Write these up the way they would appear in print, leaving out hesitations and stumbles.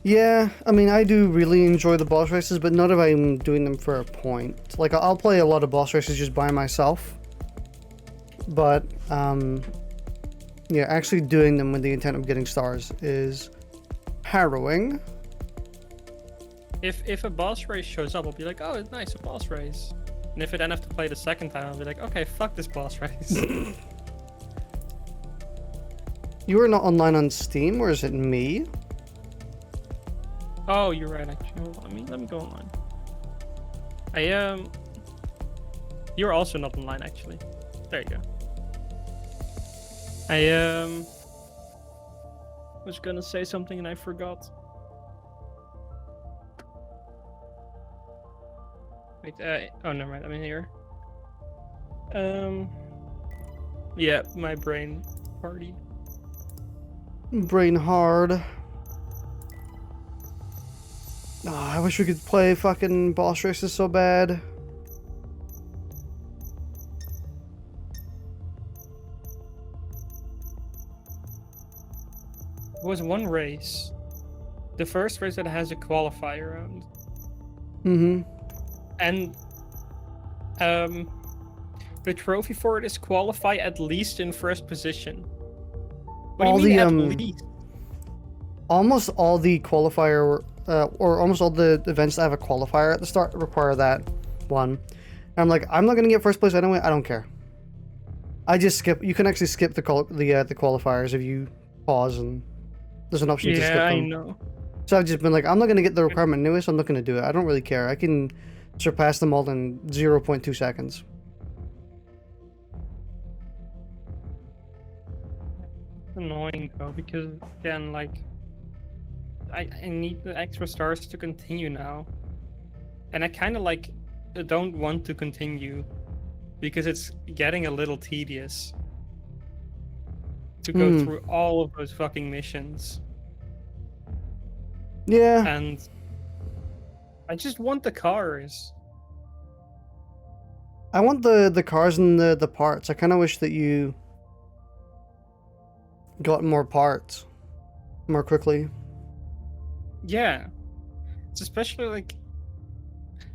Yeah, I mean, I do really enjoy the boss races, but not if I'm doing them for a point. Like, I'll play a lot of boss races just by myself. But, yeah, actually doing them with the intent of getting stars is harrowing. If a boss race shows up, I'll be like, oh, it's nice, a boss race. And if I then have to play the second time, I'll be like, okay, fuck this boss race. You are not online on Steam, or is it me? Oh, you're right, actually. Let me go online. You're also not online, actually. There you go. I was gonna say something and I forgot. Wait, oh, never mind, I'm in here. Yeah, my brain party. Brain hard. Oh, I wish we could play fucking boss races so bad. There was one race. The first race that has a qualifier round. Mm-hmm. And the trophy for it is qualify at least in first position. What All do you mean the, at least? Almost all the qualifier, or almost all the events that have a qualifier at the start require that one. And I'm like, I'm not gonna get first place anyway. I don't care. I just skip. You can actually skip the qualifiers if you pause, and there's an option to skip them. Yeah, I know. So I've just been like, I'm not gonna get the requirement anyway, so I'm not gonna do it. I don't really care. I can surpass them all in 0.2 seconds. Annoying though, because again, like, I need the extra stars to continue now, and I kind of like don't want to continue because it's getting a little tedious to go through all of those fucking missions. Yeah. And I just want the cars. I want the cars and the parts. I kind of wish that you got more parts more quickly. Yeah, it's especially like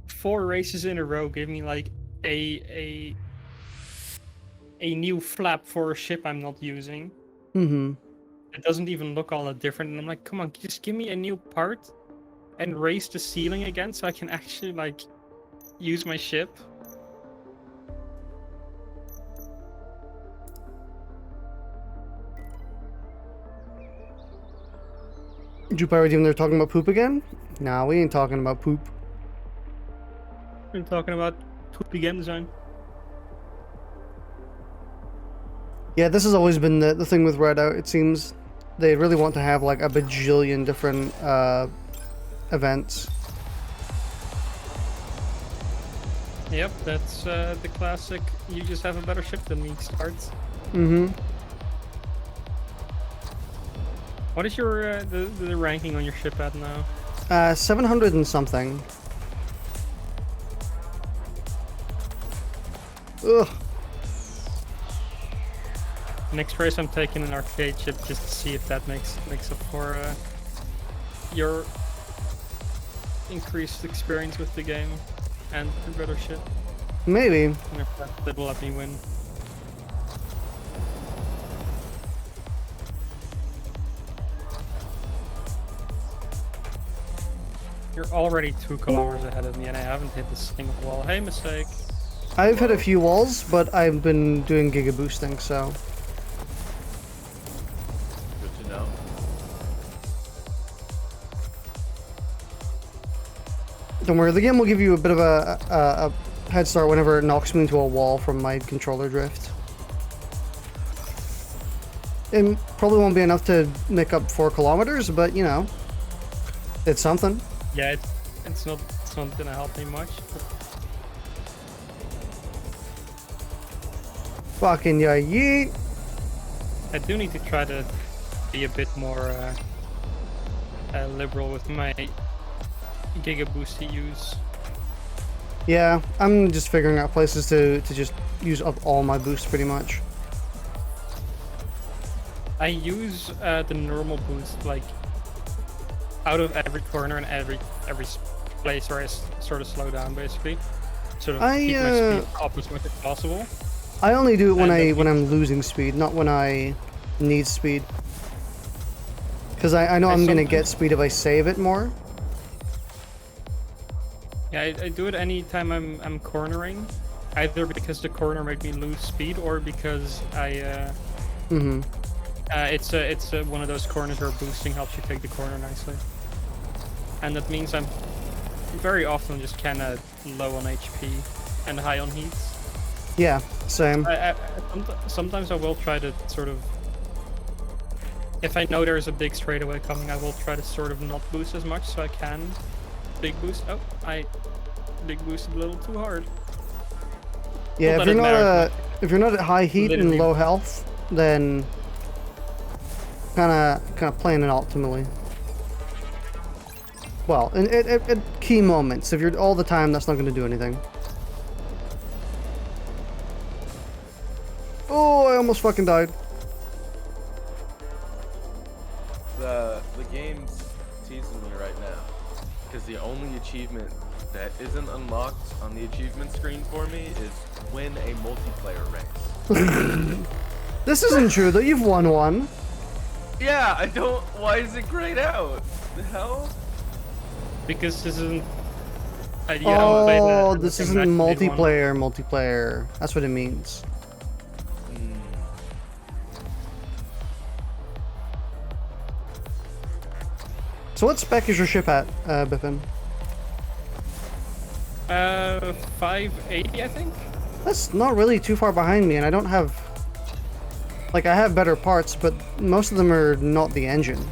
4 races in a row give me like a new flap for a ship I'm not using. Mm-hmm. It doesn't even look all that different, and I'm like, come on, just give me a new part and raise the ceiling again so I can actually like use my ship. Did you pirate even they're talking about poop again? Nah, we ain't talking about poop. We're talking about poopy game design. Yeah, this has always been the thing with Redout. It seems they really want to have like a bajillion different events. Yep, that's the classic. You just have a better ship than me starts. Mm-hmm. What is your the ranking on your ship at now? 700 and something. Ugh. Next race, I'm taking an arcade ship just to see if that makes up for your increased experience with the game and your better ship. Maybe. And if that will let me win. You're already 2 kilometers ahead of me, and I haven't hit a single wall. Hey, mistake. I've hit a few walls, but I've been doing giga boosting, so. Good to know. Don't worry, the game will give you a bit of a head start whenever it knocks me into a wall from my controller drift. It probably won't be enough to make up 4 kilometers, but you know, it's something. Yeah, it's not gonna help me much. But... Fucking yeah, yeet. I do need to try to be a bit more liberal with my giga boost to use. Yeah, I'm just figuring out places to just use up all my boosts pretty much. I use the normal boost like out of every corner and every place where I sort of slow down, basically. Sort of keep my speed up as much as possible. I only do it And when I'm losing speed, not when I need speed. Because I know I'm gonna get speed if I save it more. Yeah, I do it anytime I'm cornering, either because the corner made me lose speed or because I it's one of those corners where boosting helps you take the corner nicely, and that means I'm very often just kind of low on HP and high on heats. Yeah, same. Sometimes I will try to sort of, if I know there's a big straightaway coming, I will try to sort of not boost as much so I can big boost. Oh, I big boosted a little too hard. Yeah, if you're not at high heat and low health, then kind of playing it optimally. Well, at key moments. If you're all the time, that's not going to do anything. Oh, I almost fucking died. The game's teasing me right now, because the only achievement that isn't unlocked on the achievement screen for me is win a multiplayer race. This isn't true though. You've won one. Yeah, I don't. Why is it grayed out? The hell? Because this isn't. Oh, this isn't multiplayer. Multiplayer. That's what it means. So what spec is your ship at, Bipin? 580, I think. That's not really too far behind me, and I don't have... Like, I have better parts, but most of them are not the engine.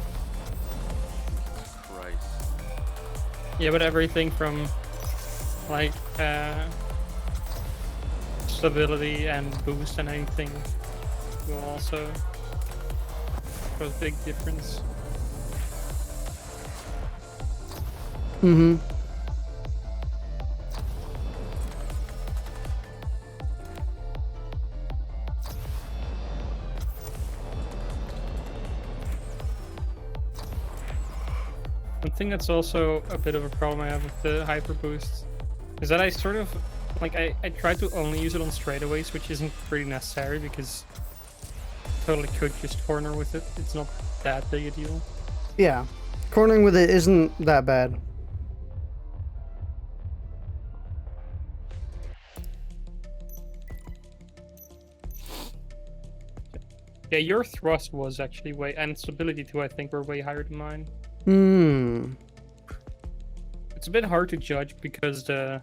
Christ. Yeah, but everything from, like, stability and boost and anything will also show a big difference. Mm-hmm. One thing that's also a bit of a problem I have with the hyper boost is that I sort of, like, I try to only use it on straightaways, which isn't really necessary because I totally could just corner with it. It's not that big a deal. Yeah. Cornering with it isn't that bad. Yeah, your thrust was actually way, and stability too, I think, were way higher than mine. Hmm. It's a bit hard to judge because the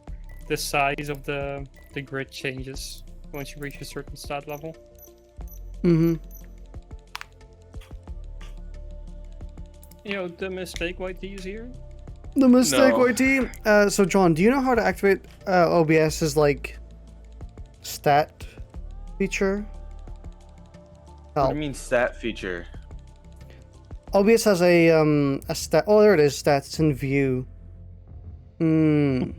size of the grid changes once you reach a certain stat level. Mm-hmm. You know, the mistake YT is here. The mistake, No. YT. So John, do you know how to activate OBS's like stat feature? What do you mean stat feature? OBS has a stat. Oh, there it is. Stats in view. Hmm.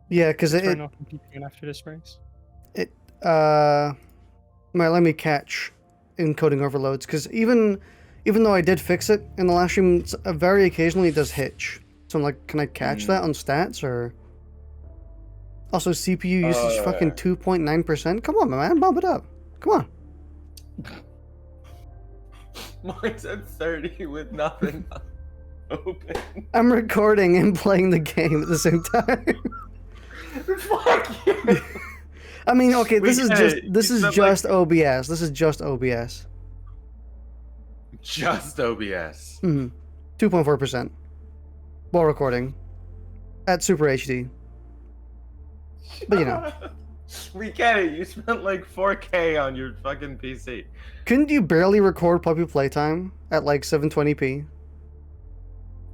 Yeah, because Turn off Bipin after this race. Let me catch encoding overloads, because even though I did fix it in the last stream, very occasionally it does hitch. So I'm like, can I catch that on stats or? Also, CPU usage fucking 2.9%. Come on, man, bump it up. Come on. Mine's at 30 with nothing open. I'm recording and playing the game at the same time. Fuck you. I mean, okay, this is just like... OBS. This is just OBS. Just OBS. 2.4%. While recording. At Super HD. But you know. We get it. You spent like 4K on your fucking PC. Couldn't you barely record puppy playtime at like 720p?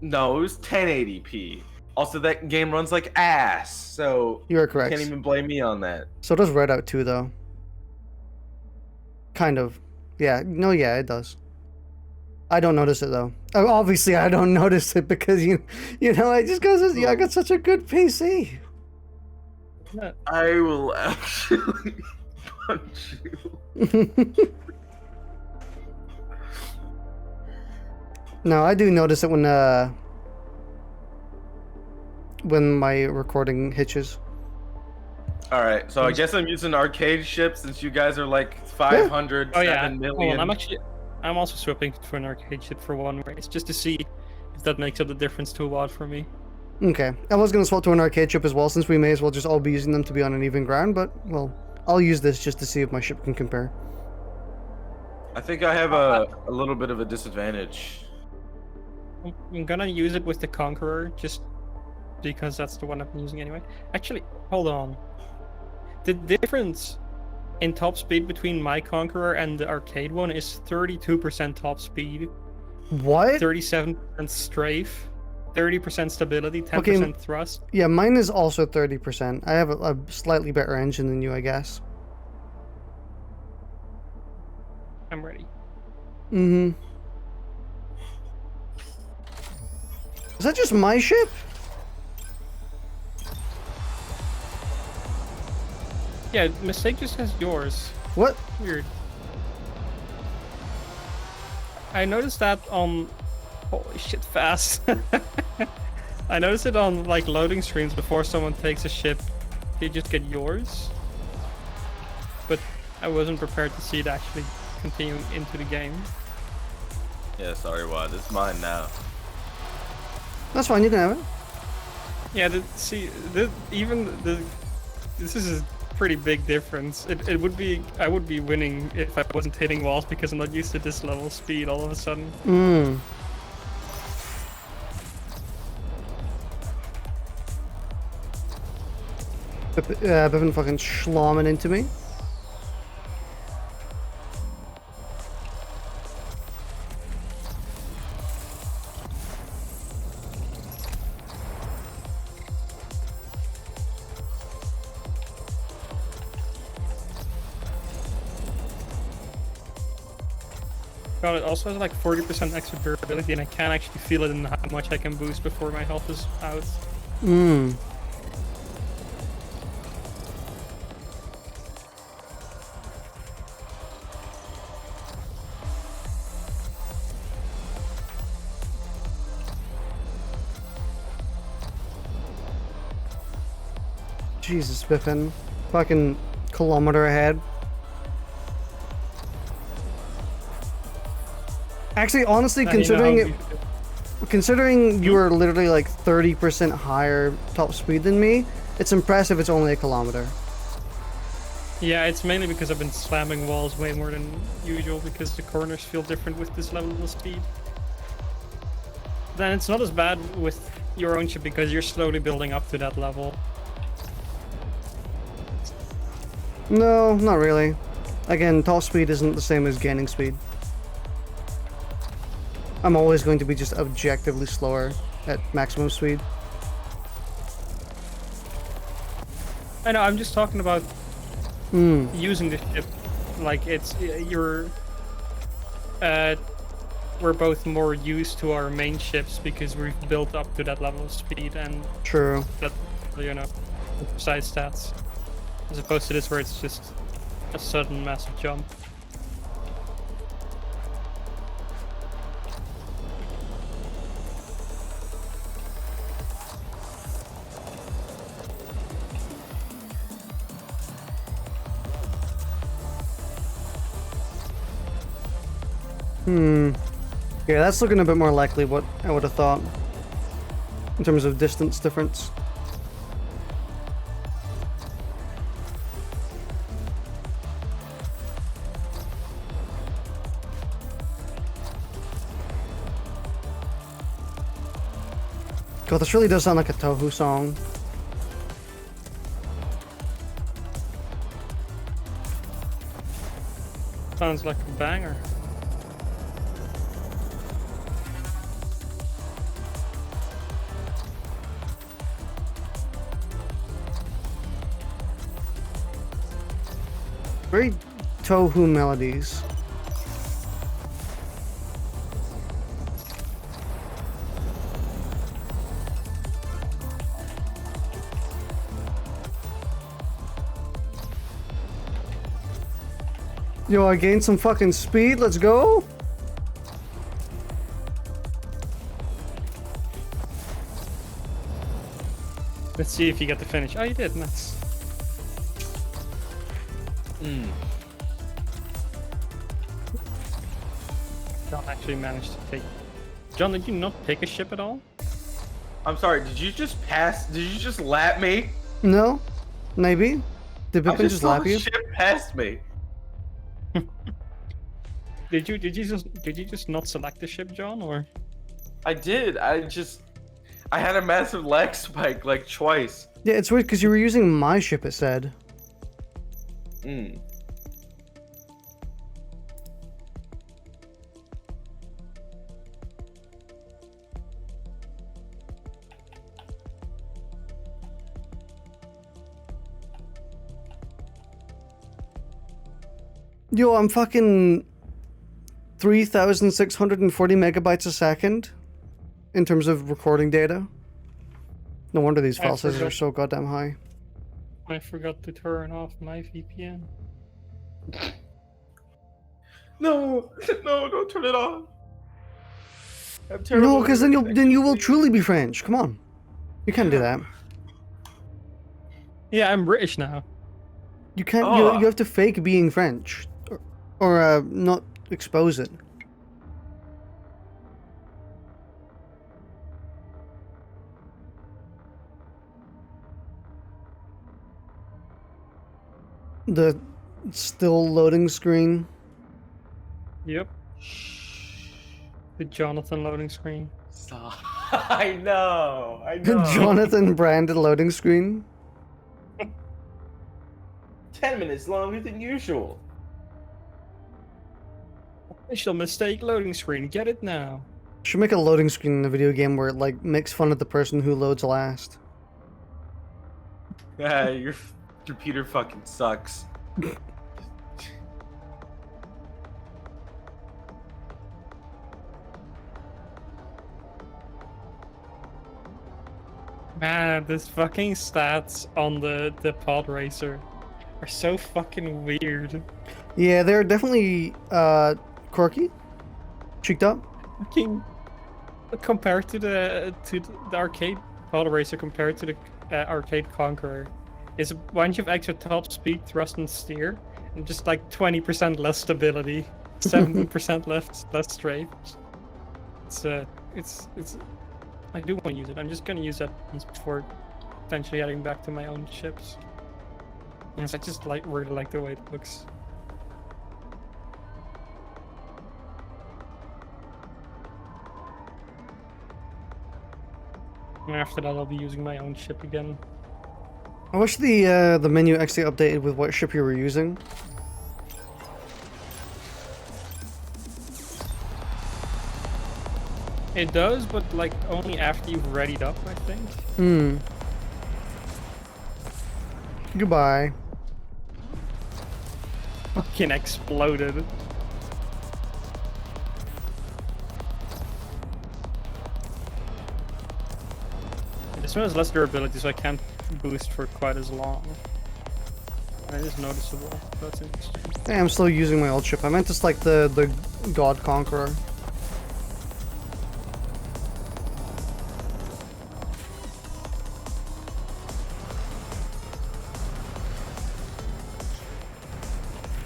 No, it was 1080p. Also, that game runs like ass, so You are correct. You can't even blame me on that. So does Redout too, though. Kind of. Yeah. No, yeah, it does. I don't notice it though. Obviously, I don't notice it because you know, I just goes, yeah, I got such a good PC. I will actually punch you. No, I do notice it when my recording hitches. All right, so I guess I'm using arcade ship since you guys are like 500, Oh yeah. 7 Hold million. on, I'm also swapping for an arcade ship for one race just to see if that makes up the difference to a WAD for me. Okay, I was gonna swap to an arcade ship as well, since we may as well just all be using them to be on an even ground. But well, I'll use this just to see if my ship can compare. I think I have a little bit of a disadvantage. I'm gonna use it with the Conqueror just because that's the one I've been using anyway. Actually, hold on. The difference in top speed between my Conqueror and the arcade one is 32% top speed, What? 37% strafe, 30% stability, 10% thrust. Yeah, mine is also 30%. I have a slightly better engine than you, I guess. I'm ready. Mm-hmm. Is that just my ship? Yeah, mistake just has yours. What? Weird. I noticed that on... Holy shit, fast. I noticed it on like loading screens before someone takes a ship. They just get yours. But I wasn't prepared to see it actually continue into the game. Yeah, sorry, Wad. It's mine now. That's fine, you can have it. Yeah, this is a pretty big difference. It would be, I would be winning if I wasn't hitting walls because I'm not used to this level of speed all of a sudden. Bipin fucking schlomming into me. God, it also has like 40% extra durability, and I can actually feel it in how much I can boost before my health is out. Jesus, Bipin. Fucking kilometer ahead. Actually, honestly, considering you are literally like 30% higher top speed than me, it's impressive it's only a kilometer. Yeah, it's mainly because I've been slamming walls way more than usual because the corners feel different with this level of speed. Then it's not as bad with your own ship because you're slowly building up to that level. No, not really. Again, top speed isn't the same as gaining speed. I'm always going to be just objectively slower at maximum speed. I know, I'm just talking about using the ship. Like, it's, we're both more used to our main ships because we've built up to that level of speed and True. that, you know, precise stats. As opposed to this where it's just a sudden massive jump. Yeah, that's looking a bit more likely what I would have thought in terms of distance difference. God, this really does sound like a Tohu song. Sounds like a banger. Very Tohu melodies. Yo, I gained some fucking speed, let's go! Let's see if you get the finish. Oh, you did. Nice. John actually managed to take. John, did you not pick a ship at all? I'm sorry, did you just pass? Did you just lap me? No? Maybe? Did I Bipin just saw lap the you? ship past me. Did you just not select the ship, John, or? I did. I had a massive lag spike like twice. Yeah, it's weird because you were using my ship, it said. Yo, I'm fucking 3,640 megabytes a second in terms of recording data. No wonder these file sizes are so goddamn high. I forgot to turn off my VPN. No, no, don't turn it off. I'm terrible. No, because then you will truly be French. Come on, you can't do that. Yeah, I'm British now. You can't. Oh. You have to fake being French, or not expose it. The still loading screen. Yep. The Jonathan loading screen. Stop. I know. I know. Jonathan branded loading screen. 10 minutes longer than usual. Official mistake loading screen. Get it now. Should make a loading screen in a video game where it like makes fun of the person who loads last. Yeah, your computer fucking sucks. Man, this fucking stats on the pod racer are so fucking weird. Yeah, they're definitely quirky, cheeked up. Fucking compared to the arcade pod racer compared to the arcade Conqueror, is a bunch of extra top speed, thrust, and steer, and just like 20% less stability, 70% less strafe. It's I do want to use it. I'm just gonna use that once before eventually heading back to my own ships. Yes, I just really like the way it looks. And after that, I'll be using my own ship again. I wish the menu actually updated with what ship you were using. It does, but like only after you've readied up, I think. Goodbye. Fucking exploded. This one has less durability, so I can't boost for quite as long. And it is noticeable. That's interesting. Hey, I'm still using my old ship. I meant just like the God Conqueror.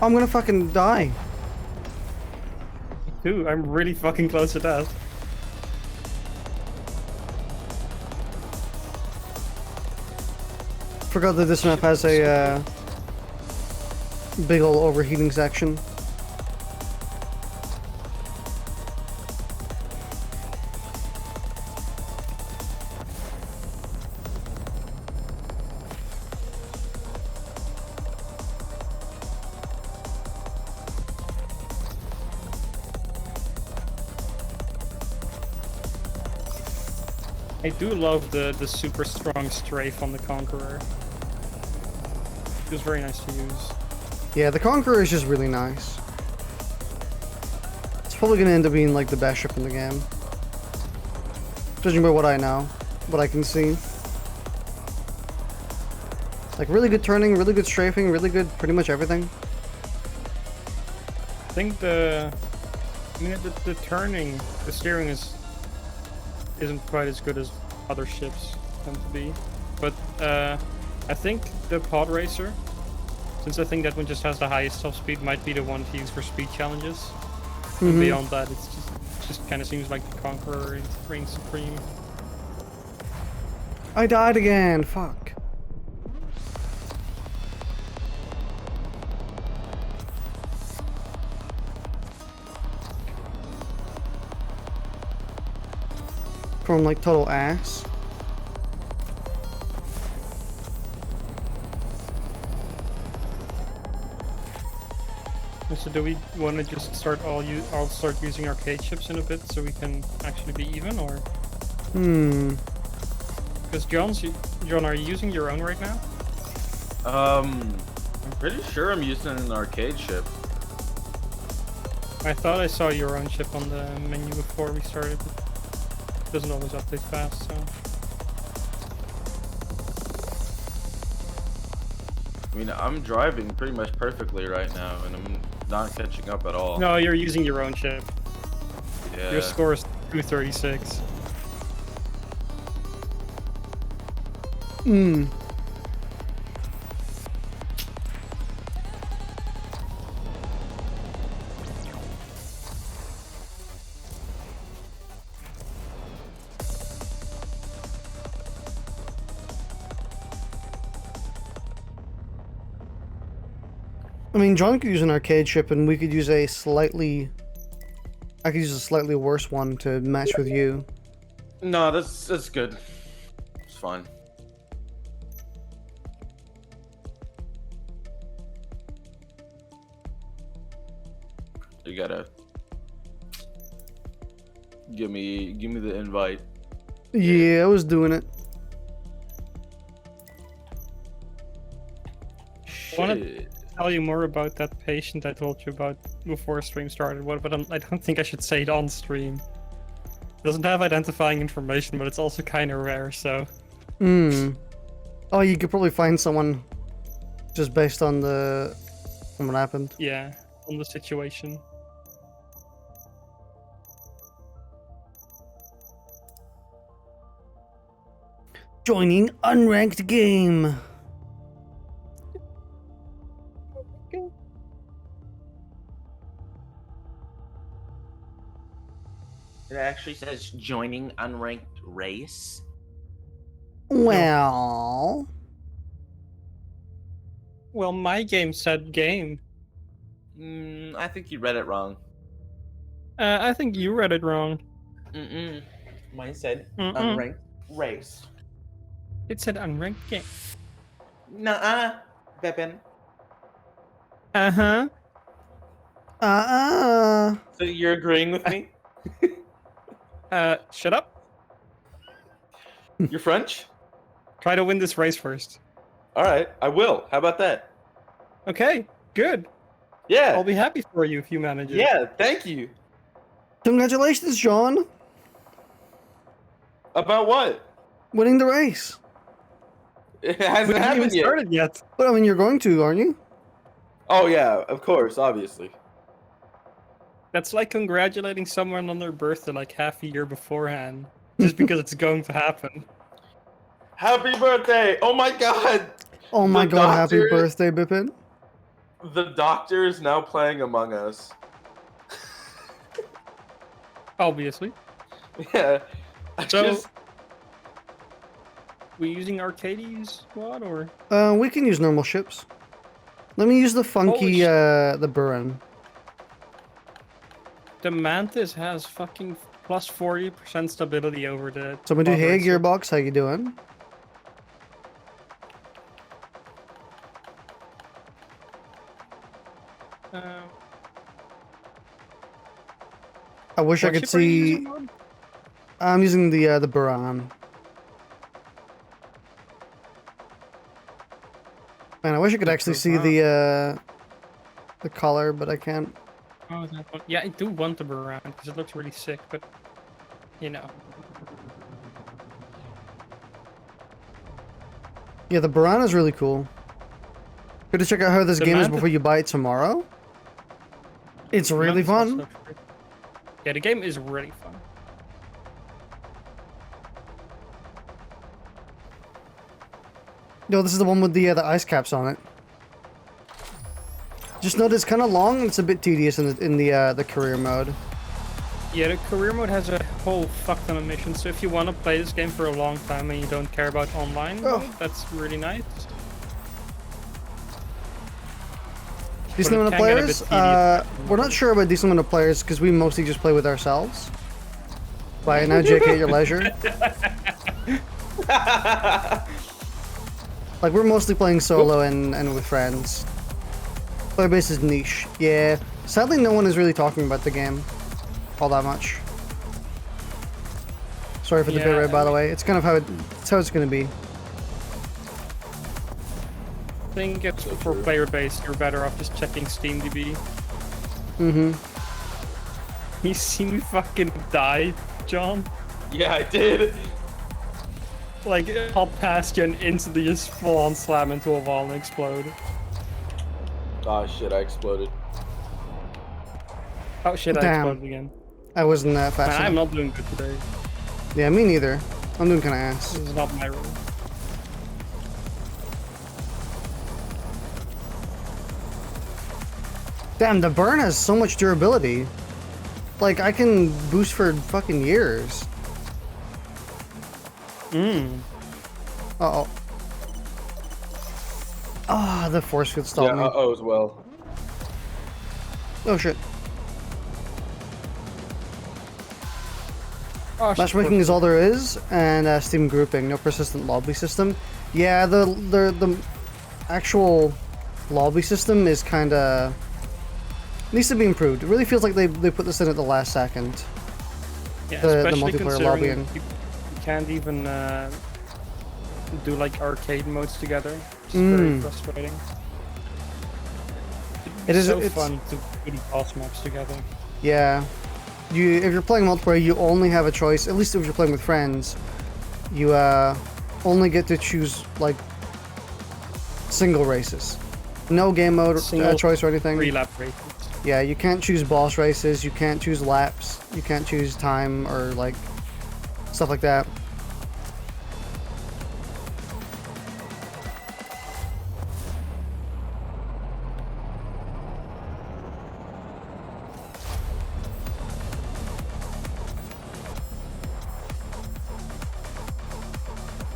I'm gonna fucking die. Dude, I'm really fucking close to death. Forgot that this map has a big ol' overheating section. I do love the super strong strafe on the Conqueror. It was very nice to use. Yeah, the Conqueror is just really nice. It's probably gonna end up being like the best ship in the game. Judging by what I know, what I can see. Like really good turning, really good strafing, really good pretty much everything. I think the turning, the steering isn't quite as good as other ships tend to be. but I think the pod racer, since I think that one just has the highest top speed, might be the one to use for speed challenges. And beyond that, it's just kind of seems like the Conqueror reigns supreme. I died again. Fuck. From like total ass. So do we want to just start I'll start using arcade chips in a bit so we can actually be even, or? Because John, are you using your own right now? I'm pretty sure I'm using an arcade chip. I thought I saw your own chip on the menu before we started. It doesn't always update fast, so. I mean, I'm driving pretty much perfectly right now, and I'm not catching up at all. No, you're using your own chip. Yeah. Your score is 236. I mean, John could use an arcade chip, and we could use a slightly. I could use a slightly worse one to match with you. No, that's good. It's fine. You gotta give me the invite. Yeah, I was doing it. Shit. Tell you more about that patient I told you about before stream started. But I don't think I should say it on stream. It doesn't have identifying information, but it's also kind of rare, so. Oh, you could probably find someone just based on what happened. Yeah, on the situation. Joining unranked game. It actually says joining unranked race. Well, Well, my game said game. I think you read it wrong. I think you read it wrong. Mine said Mm-mm. unranked race. It said unranked game. Nuh-uh, Bipin. Uh-huh. So you're agreeing with me? Shut up. You're French? Try to win this race first. Alright, I will. How about that? Okay, good. Yeah. I'll be happy for you if you manage it. Yeah, thank you. congratulations, John. About what? Winning the race. It We hasn't haven't even happened yet. started yet. But I mean, you're going to, aren't you? Oh yeah, of course, obviously. That's like congratulating someone on their birthday like half a year beforehand. Just because it's going to happen. Happy birthday! Oh my god! Oh my The god, happy doctor- birthday, Bipin. The doctor is now playing Among Us. Obviously. Yeah. So, we using arcades, Wad, or? We can use normal ships. Let me use the funky, the Buran. The Mantis has fucking plus 40% stability over the... So I'm gonna do, hey, Racer. Gearbox, how you doing? I wish I What could ship are you see... using, Wad? I'm using the Buran. Man, I wish I could actually see the color, but I can't. Oh, that one. Yeah, I do want the Buran because it looks really sick, but you know. Yeah, the Buran is really cool. Good to check out how this The game is Manta- before you buy it tomorrow. It's really Mantis also fun. looks great. Yeah, the game is really fun. No, this is the one with the ice caps on it. Just note it's kind of long and it's a bit tedious in the career mode. Yeah, the career mode has a whole fuck ton of missions, so if you want to play this game for a long time and you don't care about online mode, that's really nice. Decent amount of players? We're not sure about decent amount of players because we mostly just play with ourselves. By now, JK at your leisure. Like, we're mostly playing solo and with friends. Player base is niche. Yeah. Sadly, no one is really talking about the game all that much. Sorry for the bit rate, by the way. It's kind of how it's going to be. I think it's for player base, you're better off just checking SteamDB. Mm-hmm. You see me fucking die, John? Yeah, I did. Like, hop past you and instantly just full on slam into a wall and explode. Oh shit, I exploded. Oh shit, I Damn. exploded again. I wasn't that fast Man, enough. I'm not doing good today. Yeah, me neither. I'm doing kind of ass. This is not my role. Damn, the burn has so much durability. Like, I can boost for fucking years. Uh-oh. Ah, the force field stopped me. Uh-oh as well. Oh shit. Oh, shit, Matchmaking is all there is, and Steam grouping, no persistent lobby system. Yeah, the actual lobby system is kind of needs to be improved. It really feels like they put this in at the last second. Yeah, the especially multiplayer considering lobbying. you can't even do like arcade modes together. It's very frustrating. It's so fun to do the boss maps together. Yeah. If you're playing multiplayer, you only have a choice, at least if you're playing with friends, you only get to choose, like, single races. No game mode choice or anything. 3-lap races. Yeah, you can't choose boss races, you can't choose laps, you can't choose time or, like, stuff like that.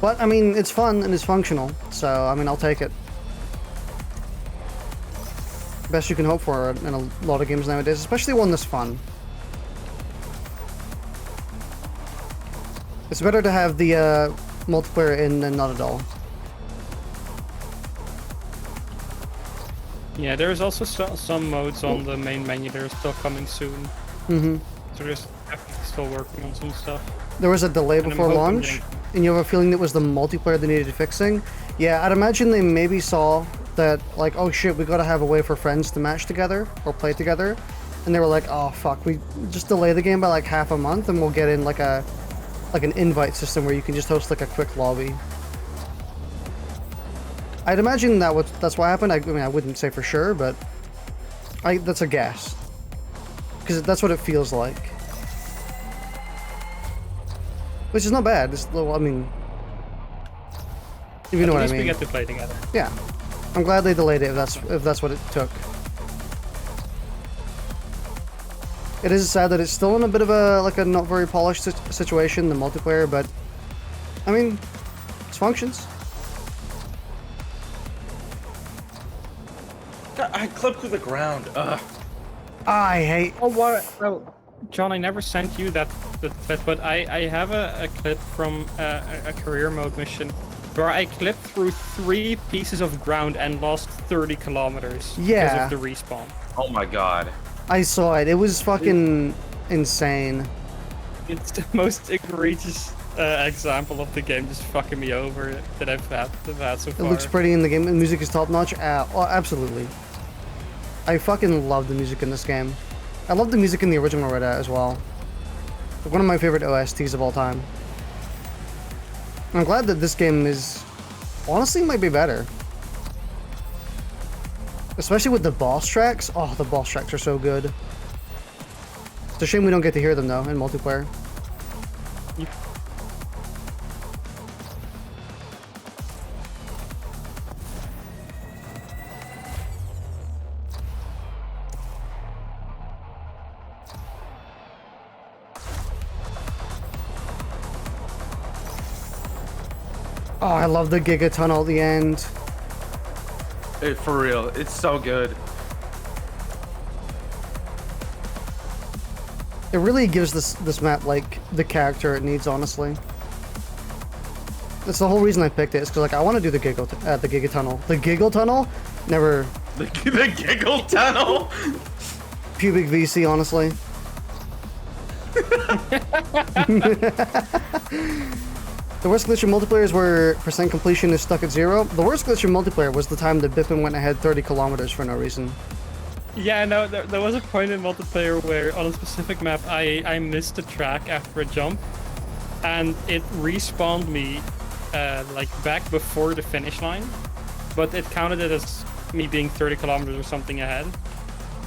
But, I mean, it's fun and it's functional, so, I mean, I'll take it. Best you can hope for in a lot of games nowadays, especially one that's fun. It's better to have the multiplayer in than not at all. Yeah, there's also some modes on the main menu that are still coming soon. Mm-hmm. So there's definitely still working on some stuff. There was a delay And I'm before hoping launch, and you have a feeling it was the multiplayer they needed fixing. Yeah, I'd imagine they maybe saw that, like, oh shit, we gotta have a way for friends to match together or play together, and they were like, oh fuck, we just delay the game by like half a month, and we'll get in like an invite system where you can just host like a quick lobby. I'd imagine that's what happened. I mean, I wouldn't say for sure, but that's a guess, because that's what it feels like. Which is not bad. It's, I mean, if you know what I mean. At least we get to play together. Yeah, I'm glad they delayed it. If that's what it took. It is sad that it's still in a bit of a not very polished situation, the multiplayer, but I mean, it functions. I clipped through the ground. Ugh. I hate. Oh, what? Oh, John, I never sent you the clip, but I have a clip from a career mode mission where I clipped through 3 pieces of ground and lost 30 kilometers Yeah. because of the respawn. Oh my god. I saw it. It was fucking insane. It's the most egregious example of the game just fucking me over that I've had so It far. looks pretty in the game. The music is top notch. Oh, absolutely. I fucking love the music in this game. I love the music in the original Redout as well. Like, one of my favorite OSTs of all time. I'm glad that this game is, honestly, might be better. Especially with the boss tracks. Oh, the boss tracks are so good. It's a shame we don't get to hear them though in multiplayer. Oh, I love the Giga Tunnel at the end. For real, it's so good. It really gives this map like the character it needs, honestly. That's the whole reason I picked it. Is because like I want to do the Giga Tunnel. The Giggle Tunnel, never. The Giggle Tunnel. Pubic VC, honestly. The worst glitch in multiplayer is where percent completion is stuck at 0. The worst glitch in multiplayer was the time that Bipin went ahead 30 kilometers for no reason. Yeah, no, there was a point in multiplayer where on a specific map I missed a track after a jump, and it respawned me like back before the finish line, but it counted it as me being 30 kilometers or something ahead,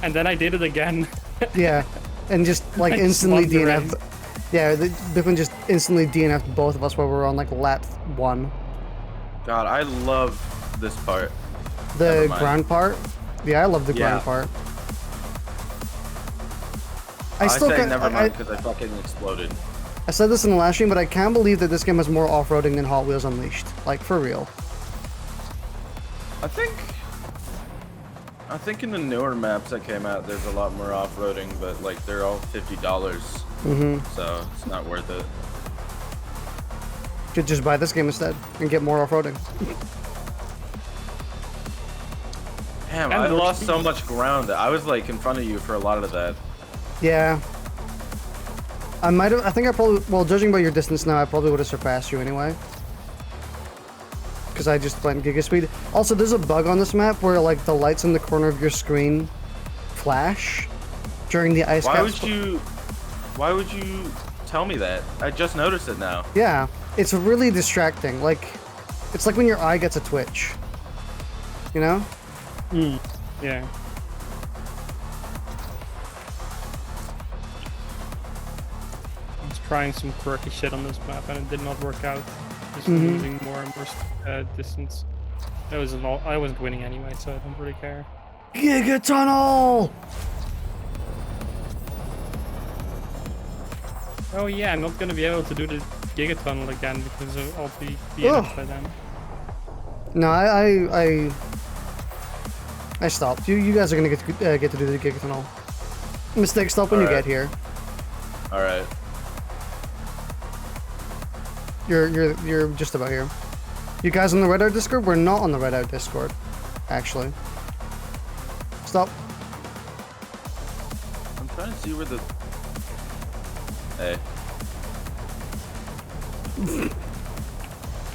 and then I did it again. Yeah, and just like I instantly just won the DNF'd. Yeah, Bipin just instantly DNF'd both of us while we were on like lap 1. God, I love this part. The ground part? Yeah, I love the ground Yeah. part. I still say can't- never mind because I fucking exploded. I said this in the last stream, but I can't believe that this game has more off-roading than Hot Wheels Unleashed. Like, for real. I think in the newer maps that came out, there's a lot more off-roading, but like they're all $50, so it's not worth it. Should just buy this game instead and get more off-roading. Damn, And I the lost so speed. much ground. I was like in front of you for a lot of that. Yeah. I might have. I think I probably. Well, judging by your distance now, I probably would have surpassed you anyway. Because I just went Giga Speed. Also, there's a bug on this map where like the lights in the corner of your screen flash during the ice Why cap. Why would you tell me that? I just noticed it now. Yeah, it's really distracting. Like, it's like when your eye gets a twitch. You know? Yeah. I was trying some quirky shit on this map and it did not work out. Just losing more and more distance. I wasn't winning anyway, so I don't really care. Giga Tunnel! Oh yeah, I'm not gonna be able to do the Giga Tunnel again because I'll be Ugh. DNF'd by then. No, I stopped. You guys are gonna get to do the Giga Tunnel. Mistake, stop when you Alright. get here. All right. You're just about here. You guys on the Redout Discord? We're not on the Redout Discord, actually. Stop. I'm trying to see where the. Hey.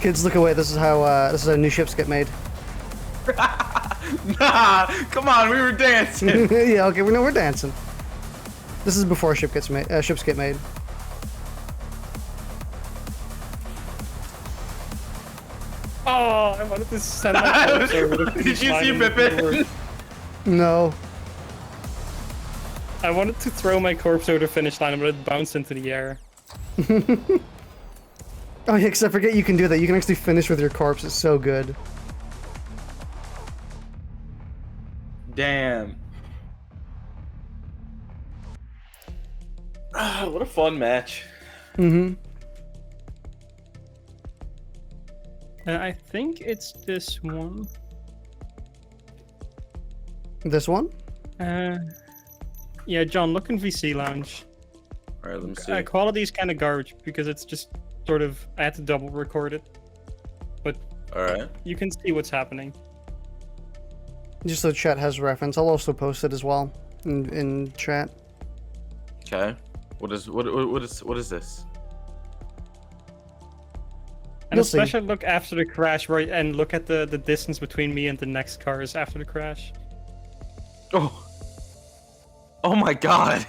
Kids, look away. This is how new ships get made. Nah, come on, we were dancing. Yeah, okay, we're dancing. This is before ships get made. Oh, I wanted to send my corpse over the Did you finish see line and it didn't Bipin? work. No. I wanted to throw my corpse over the finish line, but it bounced into the air. Oh yeah, because I forget you can do that. You can actually finish with your corpse. It's so good. Damn. What a fun match. I think it's this one. This one? Yeah, John, look in VC Lounge. All right, let me see. Quality is kind of garbage because it's just sort of, I had to double record it. But All right. you can see what's happening. Just so chat has reference. I'll also post it as well in chat. Okay. What is this? And You'll see. especially look after the crash, right, and look at the distance between me and the next cars after the crash. Oh. Oh my god.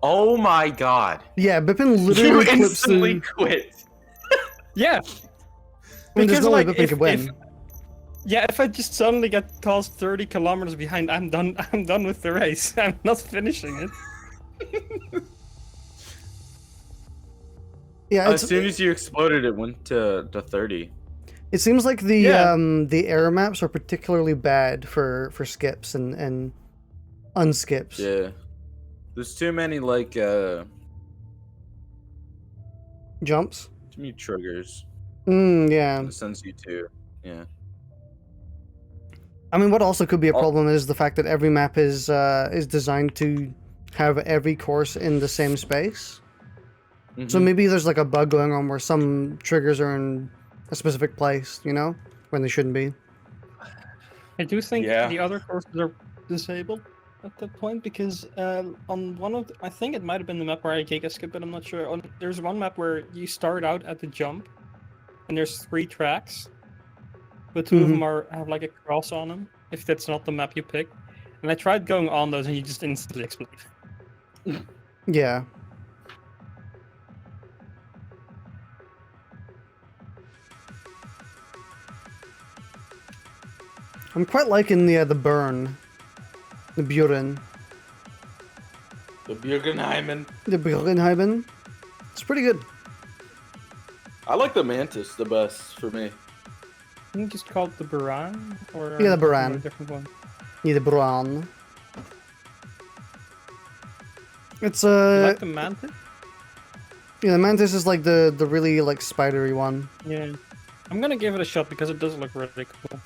Oh my god. Yeah, Bipin You literally clips instantly the... quit. Yeah. I mean, there's no way like, Bipin could win. If I just suddenly get caused 30 kilometers behind, I'm done. I'm done with the race. I'm not finishing it. Yeah, As soon as you exploded, it went to 30. it seems like the Yeah. the air maps are particularly bad for skips and unskips. Yeah. There's too many like Jumps. New triggers. Yeah. It sends you to. Yeah. I mean, what also could be a Oh. problem is the fact that every map is designed to have every course in the same space. So Mhm. maybe there's like a bug going on where some triggers are in a specific place, you know, when they shouldn't be. I do think Yeah. the other courses are disabled at that point because on one of I think it might have been the map where I giga skip, but I'm not sure. There's one map where you start out at the jump, and there's 3 tracks, but 2 of them have like a cross on them. If that's not the map you pick, and I tried going on those, and you just instantly explode. Yeah. I'm quite liking the burn, the Buren, The Bürgenheimen. the Burenheimen. It's pretty good. I like the Mantis the best for me. I think it's called the Baran, or Yeah, the am I thinking of Baran. a different one. Yeah, the Buran. It's You like the Mantis? yeah, the Mantis is like the really like spidery one. Yeah, I'm gonna give it a shot because it does look really cool.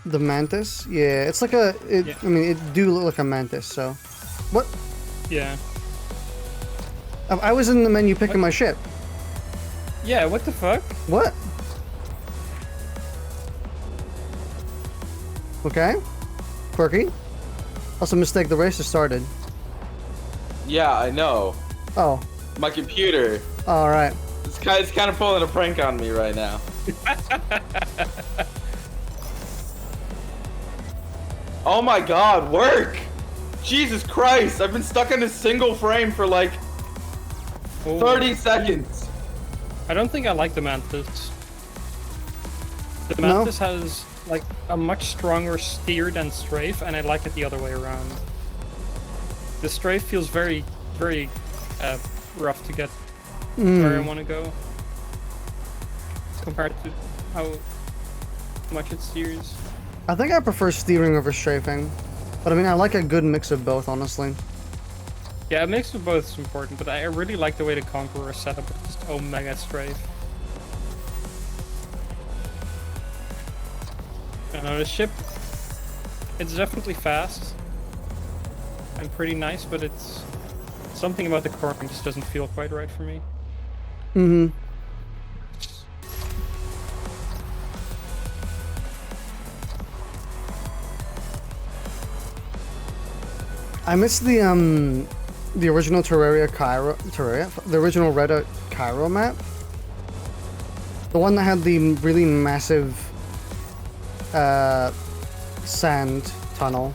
The Mantis? Yeah, it's like a. Yeah. I mean, it do look like a Mantis. So, what? Yeah. I was in the menu picking my ship. Yeah, what the fuck? What? Okay. Quirky. Also, mistake. The race has started. Yeah, I know. Oh. My computer. All right. This guy's kind of pulling a prank on me right now. Oh my god, work! Jesus Christ, I've been stuck in a single frame for like Oh. 30 seconds. I don't think I like the Mantis. The No? Mantis has like a much stronger steer than Strafe, and I like it the other way around. The Strafe feels very, very rough to get where I want to go, compared to how much it steers. I think I prefer steering over strafing, but I mean, I like a good mix of both, honestly. Yeah, a mix of both is important, but I really like the way the Conqueror is set up with just Omega Strafe. I don't know, the ship, it's definitely fast and pretty nice, but it's something about the core just doesn't feel quite right for me. Mm-hmm. I miss the original the original Redout Cairo map. The one that had the really massive sand tunnel.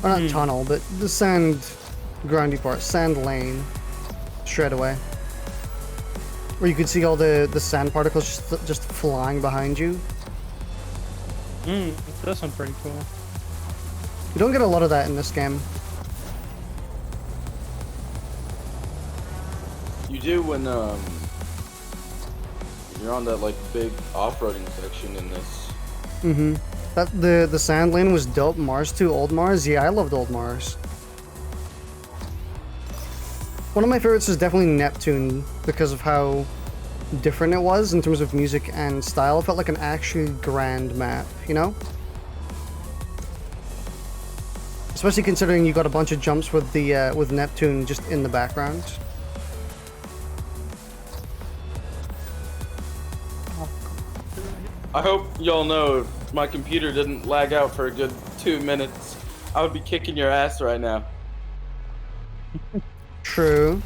Or not tunnel, but the sand grindy part, sand lane straight away. Where you could see all the sand particles just flying behind you. It does sound pretty cool. You don't get a lot of that in this game. You do when you're on that like big off-roading section in this. Mm-hmm. That the sand lane was dope. Mars 2, Old Mars. Yeah, I loved Old Mars. One of my favorites is definitely Neptune because of how different it was in terms of music and style. It felt like an actually grand map, you know? Especially considering you got a bunch of jumps with the with Neptune just in the background. I hope y'all know if my computer didn't lag out for a good 2 minutes, I would be kicking your ass right now. True.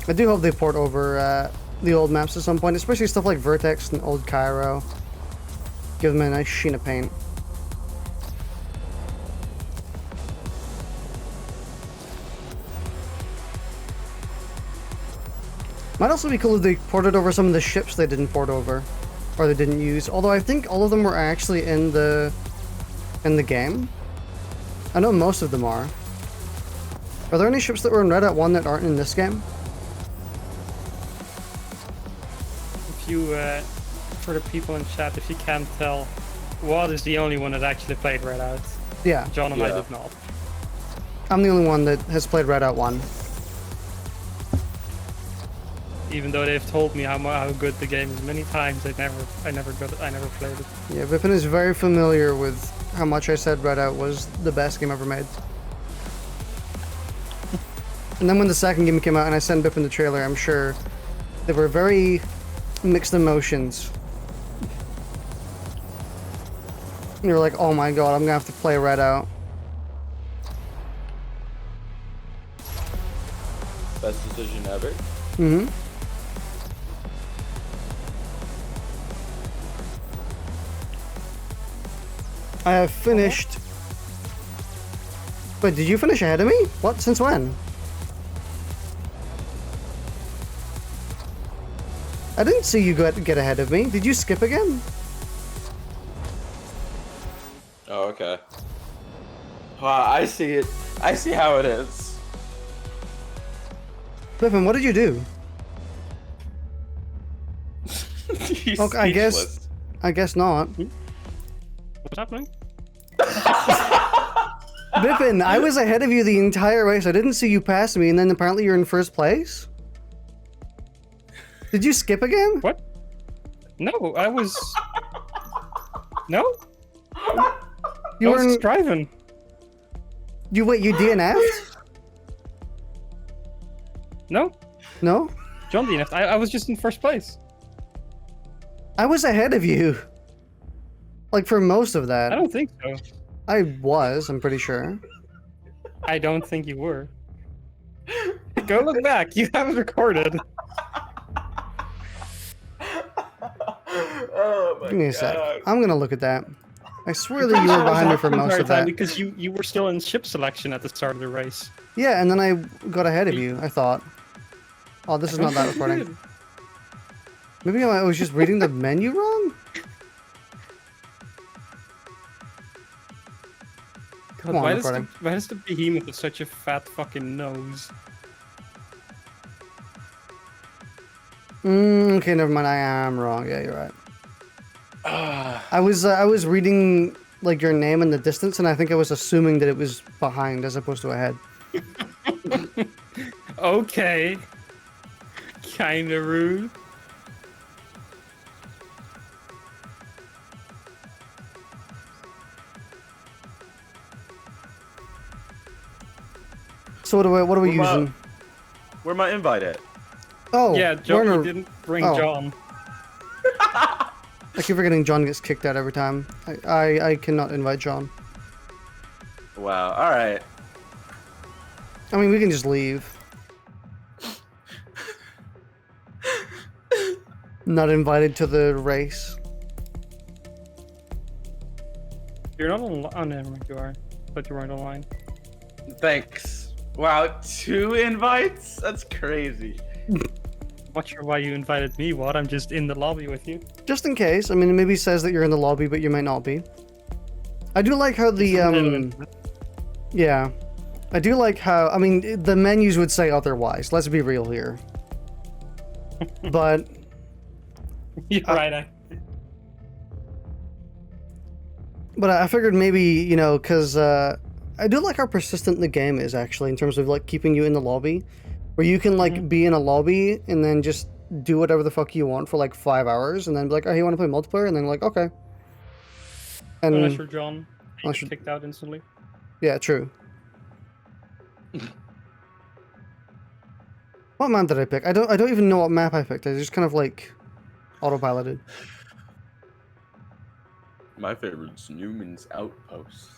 I do hope they port over the old maps at some point, especially stuff like Vertex and Old Cairo. Give them a nice sheen of paint. Might also be cool if they ported over some of the ships they didn't port over, or they didn't use. Although I think all of them were actually in the game. I know most of them are. Are there any ships that were in Redout 1 that aren't in this game? for the people in chat, if you can't tell, Wad is the only one that actually played Redout. Yeah, John and I Yeah. did not. I'm the only one that has played Redout 1. Even though they've told me how good the game is many times, I never played it. Yeah, Bipin is very familiar with how much I said Redout was the best game ever made. And then when the second game came out and I sent Bipin the trailer, I'm sure there were very mixed emotions. You were like, oh my god, I'm gonna have to play Redout. Best decision ever. Mm-hmm. I have finished... Wait, did you finish ahead of me? What? Since when? I didn't see you get ahead of me. Did you skip again? Oh, okay. I see it. I see how it is. Bipin, what did you do? He's Okay, I guess not. What's happening? Bipin, I was ahead of you the entire race. I didn't see you pass me, and then apparently you're in first place? Did you skip again? What? No, I was. No, You I were was in... driving. You DNF'd? No, No? John DNF. I was just in first place. I was ahead of you. Like, for most of that. I don't think so. I was, I'm pretty sure. I don't think you were. Go look back. You have it recorded. Oh my Give me a sec. god. I'm gonna look at that. I swear that you were behind me for most of that. Because you were still in ship selection at the start of the race. Yeah, and then I got ahead of you, I thought. Oh, this is not that recording. Maybe I was just reading the menu wrong? Come on, recording. Why does the behemoth have such a fat fucking nose? Okay, never mind. I am wrong. Yeah, you're right. I was reading like your name in the distance, and I think I was assuming that it was behind as opposed to ahead. Okay. Kinda rude. So what are we What about- using? Where my invite at? Oh, Yeah, John, we're in you a- didn't bring oh. John. I keep forgetting John gets kicked out every time. I cannot invite John. Wow. All right. I mean, we can just leave. Not invited to the race. You're not on. Oh, never mind. You are, but you weren't online. Thanks. Wow, 2 invites? That's crazy. Not sure why you invited me. What? I'm just in the lobby with you. Just in case. I mean, it maybe says that you're in the lobby, but you might not be. I do like how the yeah. I do like how, I mean, the menus would say otherwise. Let's be real here. But You're right. I figured maybe, you know, because I do like how persistent the game is, actually, in terms of, like, keeping you in the lobby. Where you can, like, be in a lobby and then just do whatever the fuck you want for, like, 5 hours. And then be like, oh, you want to play multiplayer? And then, like, okay. And, Unless you're John, you unless get kicked out instantly. yeah, true. What map did I pick? I don't even know what map I picked. I just kind of, like, autopiloted. My favorite's Newman's Outpost.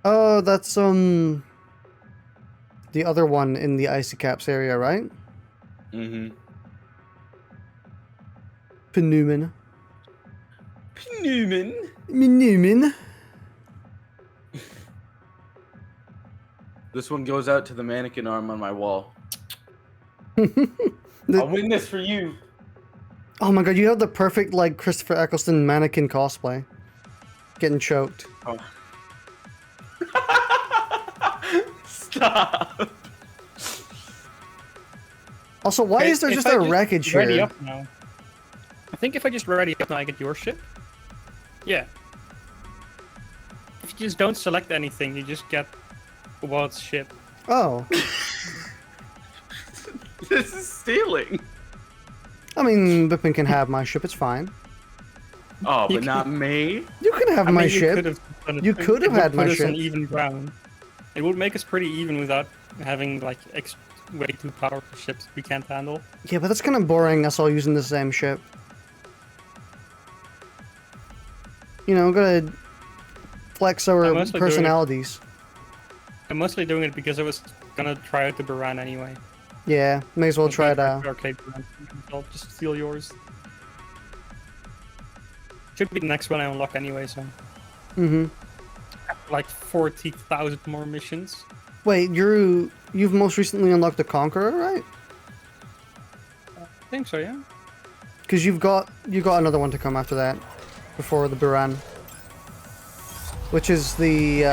Oh, that's the other one in the Icy Caps area, right? Mm-hmm. Newman. Newman. This one goes out to the mannequin arm on my wall. I'll win this for you. Oh my god, you have the perfect, like, Christopher Eccleston mannequin cosplay. Getting choked. Oh. Stop. Also, why Okay, is there if just I a wreckage ready here? up now. I think if I just ready up now, I get your ship. Yeah. If you just don't select anything, you just get Wad's ship. Oh. This is stealing. I mean, Bipin can have my ship, it's fine. Oh, You but not me. You can have I my mean, ship. You could have had my put us on ship. even ground. It would make us pretty even without having like way too powerful ships we can't handle. Yeah, but that's kind of boring, us all using the same ship. You know, gotta flex I'm our mostly doing it- personalities. I'm mostly doing it because I was gonna try out the Baran anyway. Yeah, may as well try it out. Arcade Baran. I'll just steal yours. Should be the next one I unlock anyway, so Mm-hmm. like 40,000 more missions. Wait, you've most recently unlocked the Conqueror, right? I think so, yeah. Because you got another one to come after that, before the Buran. Which is the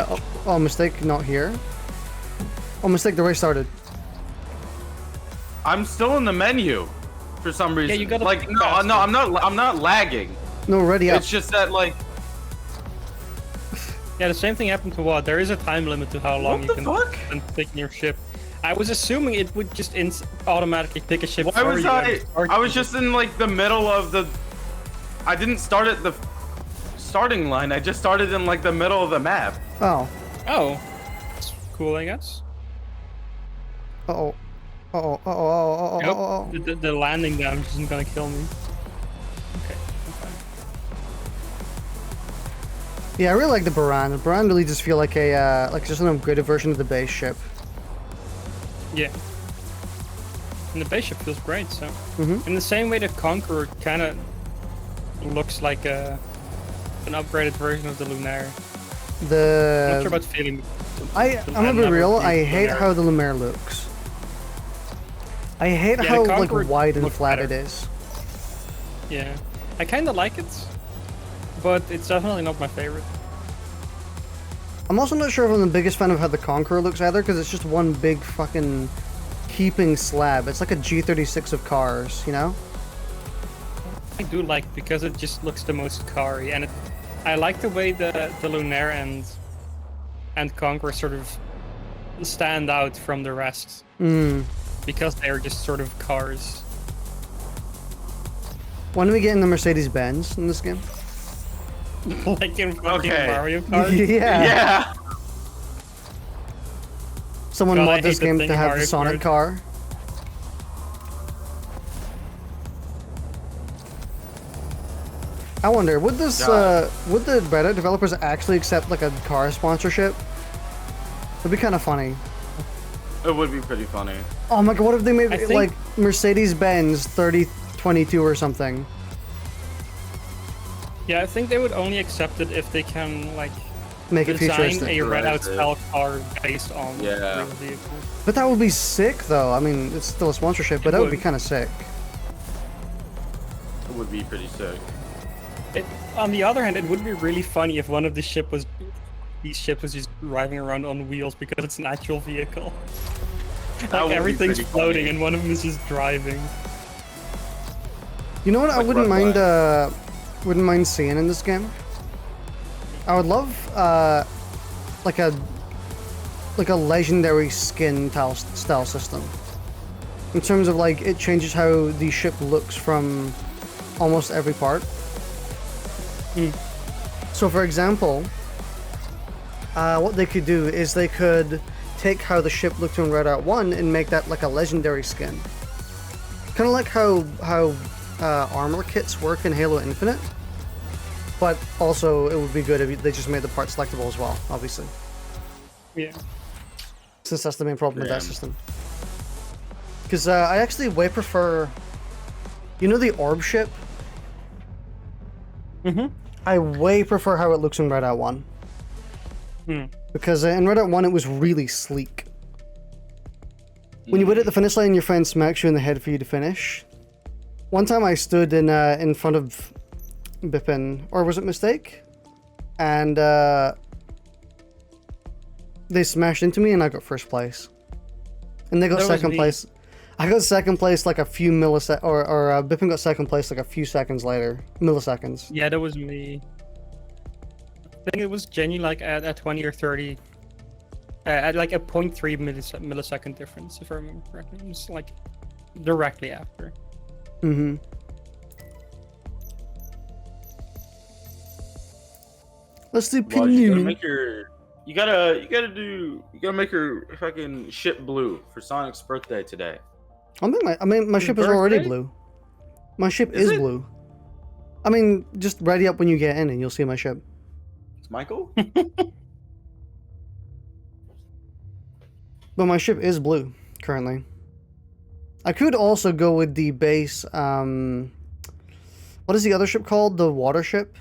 oh mistake, not here. Oh mistake, the race started. I'm still in the menu for some reason. you gotta like think no, faster. no, I'm not lagging. No, ready up. It's just that like Yeah, the same thing happened to Wad. There is a time limit to how long What you the can fuck? spend picking your ship. I was assuming it would just automatically pick a ship why for was you. I was just in like the middle of the I didn't start at the starting line. I just started in like the middle of the map. Oh. Oh. That's cool, I guess. Uh-oh. Uh-oh. Uh-oh. Uh-oh. Nope. Uh-oh. The landing damage isn't gonna kill me. Okay, I'm fine. Yeah, I really like the Buran. The Buran really just feel like a like just an upgraded version of the base ship. Yeah. And the base ship feels great, so. Mhm. In the same way, the Conqueror kind of looks like an upgraded version of the Lunaire. I'm not sure about feeling. I'm gonna be real. I hate how the Lumiere looks. I hate Yeah, the how like Conqueror wide and looks flat better. it is. Yeah, I kind of like it, but it's definitely not my favorite. I'm also not sure if I'm the biggest fan of how the Conqueror looks either, because it's just one big fucking heaping slab. It's like a G36 of cars, you know? I do like because it just looks the most car-y, and I like the way the Lunaire and Conqueror sort of stand out from the rest because they're just sort of cars. When do we get in the Mercedes-Benz in this game? Like in fucking Okay. Mario Kart. Yeah. Yeah. Someone God, I mod this hate the game thing to in have the Mario Sonic Kart. car. I wonder, would the Redout developers actually accept like a car sponsorship? It'd be kind of funny. It would be pretty funny. Oh my god, what if they made I it think- like Mercedes-Benz 3022 or something? Yeah, I think they would only accept it if they can like Make it design futuristic. a Redout Right. style car based on Yeah. real vehicles. But that would be sick though. I mean, it's still a sponsorship, but It that would be would. kind of sick. It would be pretty sick. On the other hand, it would be really funny if one of these ships was just driving around on wheels because it's an actual vehicle. That Like would be everything's pretty floating funny. and one of them is just driving. You know what I Like wouldn't mind Rough wouldn't mind seeing in this game? I would love like a legendary skin style system. In terms of like it changes how the ship looks from almost every part. So for example, what they could do is they could take how the ship looked in Redout 1 and make that like a legendary skin. Kind of like how armor kits work in Halo Infinite. But also, it would be good if they just made the part selectable as well, obviously. Yeah. Since that's the main problem with that Damn. system. Because I actually way prefer... You know the orb ship? Mm-hmm. I way prefer how it looks in Redout 1. Because in Redout 1 it was really sleek. When you wait at the finish line, your friend smacks you in the head for you to finish. One time I stood in front of Bipin, or was it Mistake? And they smashed into me and I got first place. And they got That was second me. place. I got second place like a few milliseconds, or Bipin got second place like a few seconds later. Milliseconds. Yeah, that was me. I think it was genuinely like at 20 or 30. At like a 0.3 millisecond difference, if I remember correctly. It was like directly after. Mm-hmm. Let's do Well, you gotta pin. make your. You gotta make your fucking ship blue for Sonic's birthday today. I mean, my His ship is already birthday? blue. My ship Is is it? blue. I mean, just ready up when you get in and you'll see my ship. It's Michael? But my ship is blue, currently. I could also go with the base, what is the other ship called? The water ship?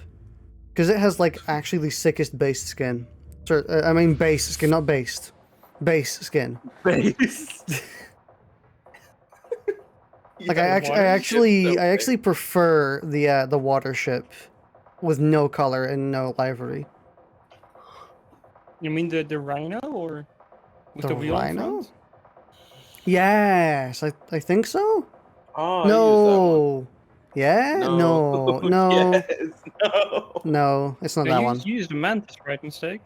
Because it has, like, actually the sickest base skin. Sorry, I mean base skin, not based. Base skin. Base. Like, I actually prefer the water ship with no color and no livery. You mean the Rhino or with The the wheel in Rhino? front? Yes, I think so. Oh, No. Yeah? I used that one. No. No. Yes, no. No, it's not Yeah, that you one. used the Mantis, right? Mistake.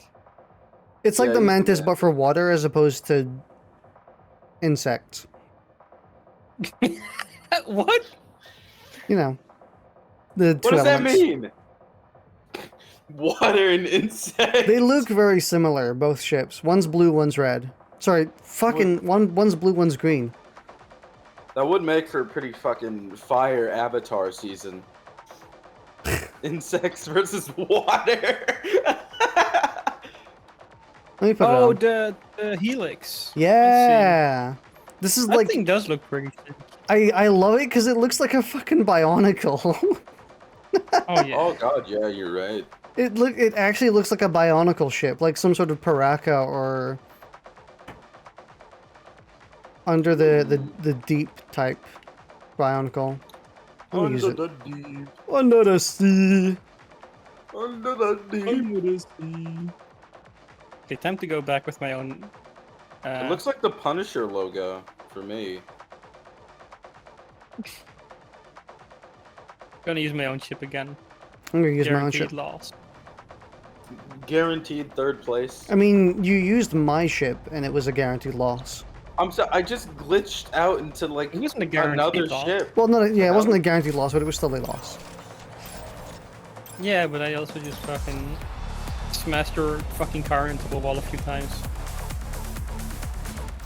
It's like Yeah, the I used the mantis, but for water as opposed to insects. What? You know, the two What does that elements. mean? Water and insect. They look very similar, both ships. One's blue, one's red. Sorry, fucking one's blue, one's green. That would make for a pretty fucking fire Avatar season. Insects versus water. Let me put Oh, it on. the Helix. Yeah. This is That like thing does look pretty sick. I love it because it looks like a fucking Bionicle. Oh yeah. Oh god, yeah, you're right. It actually looks like a Bionicle ship, like some sort of Paraka or under the deep type Bionicle. I'm gonna use it. the deep. Under the sea. Under the deep. Okay, time to go back with my own. It looks like the Punisher logo for me. Gonna use my own ship again. I'm gonna use my own Guaranteed ship. loss. Guaranteed third place. I mean, you used my ship and it was a guaranteed loss. I just glitched out into like It wasn't a guaranteed another loss. ship. Well, no, yeah, it wasn't a guaranteed loss, but it was still a loss. Yeah, but I also just fucking smashed your fucking car into a wall a few times.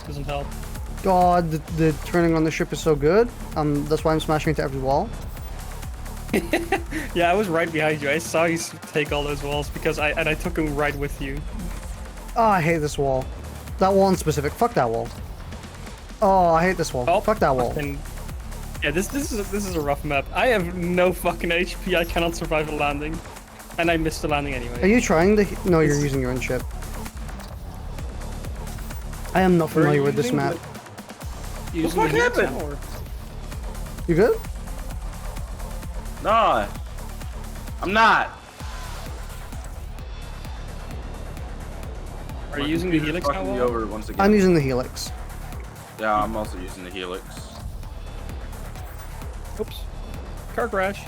Doesn't help. God, the turning on the ship is so good. That's why I'm smashing into every wall. Yeah, I was right behind you. I saw you take all those walls because I took them right with you. Oh, I hate this wall. That wall in specific. Fuck that wall. Oh, I hate this wall. Oh, Fuck that wall. fucking- Yeah, this is a rough map. I have no fucking HP. I cannot survive a landing, and I missed the landing anyway. Are you trying to? No, you're using your own ship. I am not Where are familiar you with this using map. the- using fuck the Helix happened? now, or- You good? Nah, I'm not. Are you using the Helix now? Fucking me Wal? over once again. I'm using the Helix. Yeah, I'm also using the Helix. Oops. Car crash.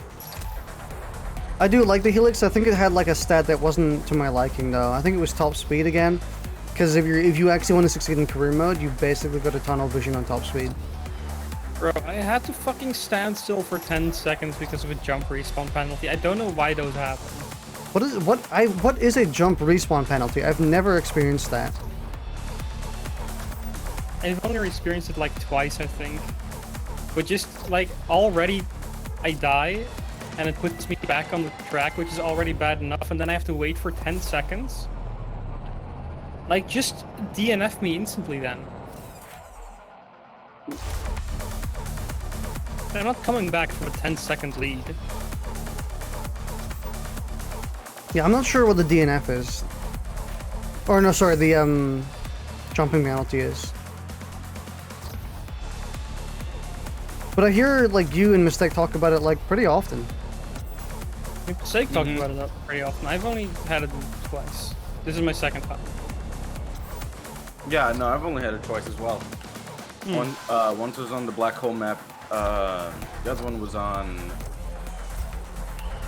I do like the Helix. I think it had like a stat that wasn't to my liking though. I think it was top speed again. Because if you actually want to succeed in career mode, you basically got a tunnel vision on top speed. Bro, I had to fucking stand still for 10 seconds because of a jump respawn penalty. I don't know why those happen. What is a jump respawn penalty? I've never experienced that. I've only experienced it like twice, I think. But just like already I die and it puts me back on the track, which is already bad enough, and then I have to wait for 10 seconds. Like, just DNF me instantly then. I'm not coming back from a 10-second lead. Yeah, I'm not sure what the DNF is. Or no, sorry, the jumping penalty is. But I hear like you and Mistake talk about it like pretty often. Sake talked about it pretty often. I've only had it twice. This is my second time. Yeah, no, I've only had it twice as well. One was on the black hole map. The other one was on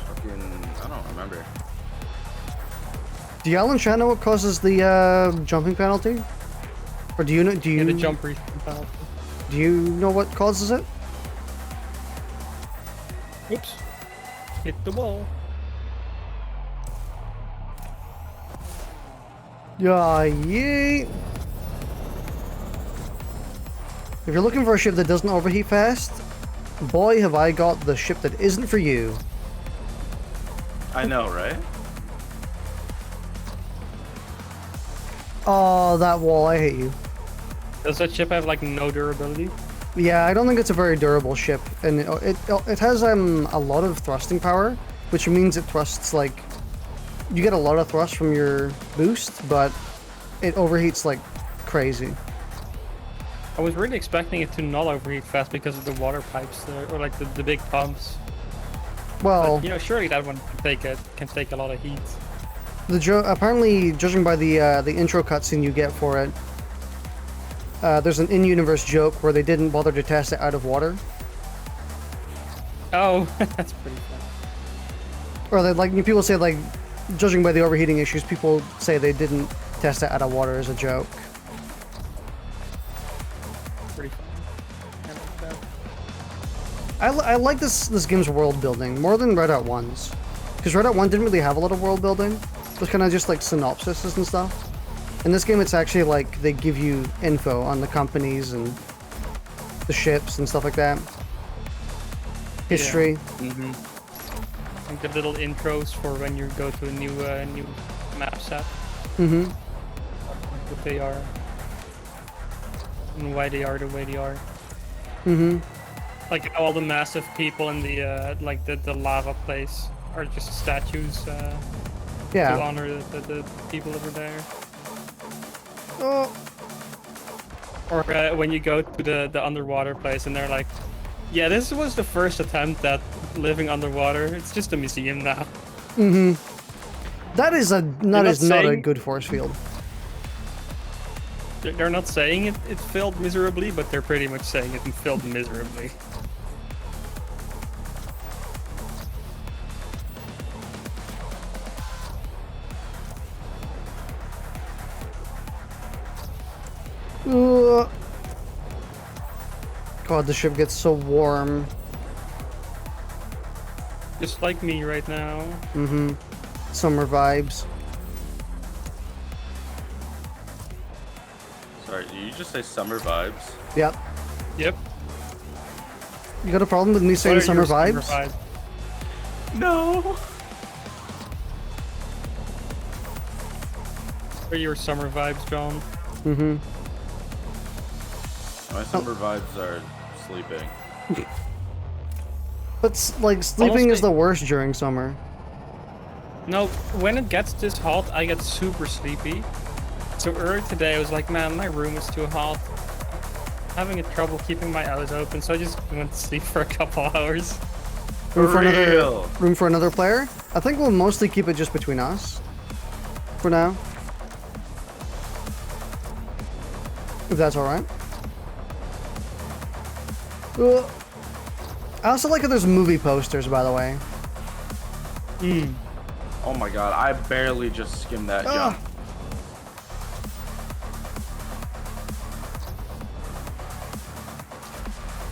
fucking, I don't remember. Do y'all in chat know what causes the jumping penalty? Or do you know? Yeah, the jump respawn penalty. Do you know what causes it? Oops. Hit the wall. Yeah, yeet. If you're looking for a ship that doesn't overheat fast, boy, have I got the ship that isn't for you. I know, right? Oh, that wall, I hate you. Does that ship have like no durability? Yeah, I don't think it's a very durable ship, and it has a lot of thrusting power, which means it thrusts like you get a lot of thrust from your boost, but it overheats like crazy. I was really expecting it to not overheat fast because of the water pipes there, or like the big pumps. Well, But, you know, surely that one can take a lot of heat. Apparently, judging by the intro cutscene you get for it, there's an in-universe joke where they didn't bother to test it out of water. Oh, that's pretty fun. Or they, like people say, like, judging by the overheating issues, people say they didn't test it out of water as a joke. Pretty fun. I like that. I like this game's world building more than Redout 1's, because Redout 1 didn't really have a lot of world building. It was kind of just like synopsises and stuff. In this game, it's actually like they give you info on the companies and the ships and stuff like that. History. Mm-hmm. Like the little intros for when you go to a new map set. Mm-hmm. What they are. And why they are the way they are. Mm-hmm. Like all the massive people in the like the lava place are just statues to Yeah. honor the people that were there. Oh. Or when you go to the underwater place and they're like, yeah, this was the first attempt at living underwater. It's just a museum now. Mm-hmm. That is not a saying- good force field. They're not saying it failed miserably, but they're pretty much saying it failed miserably. God, the ship gets so warm. Just like me right now. Mm-hmm. Summer vibes. Sorry, did you just say summer vibes? Yep. Yep. You got a problem with me saying What are summer your vibes? No. What are your summer vibes, John? Mm-hmm. My summer vibes are sleeping. But like sleeping is Honestly- the worst during summer. No, when it gets this hot, I get super sleepy. So earlier today, I was like, man, my room is too hot. Having a trouble keeping my eyes open, so I just went to sleep for a couple hours. Room for another player? I think we'll mostly keep it just between us. For now. If that's alright. I also like that there's movie posters, by the way. Oh my god, I barely just skimmed that jump.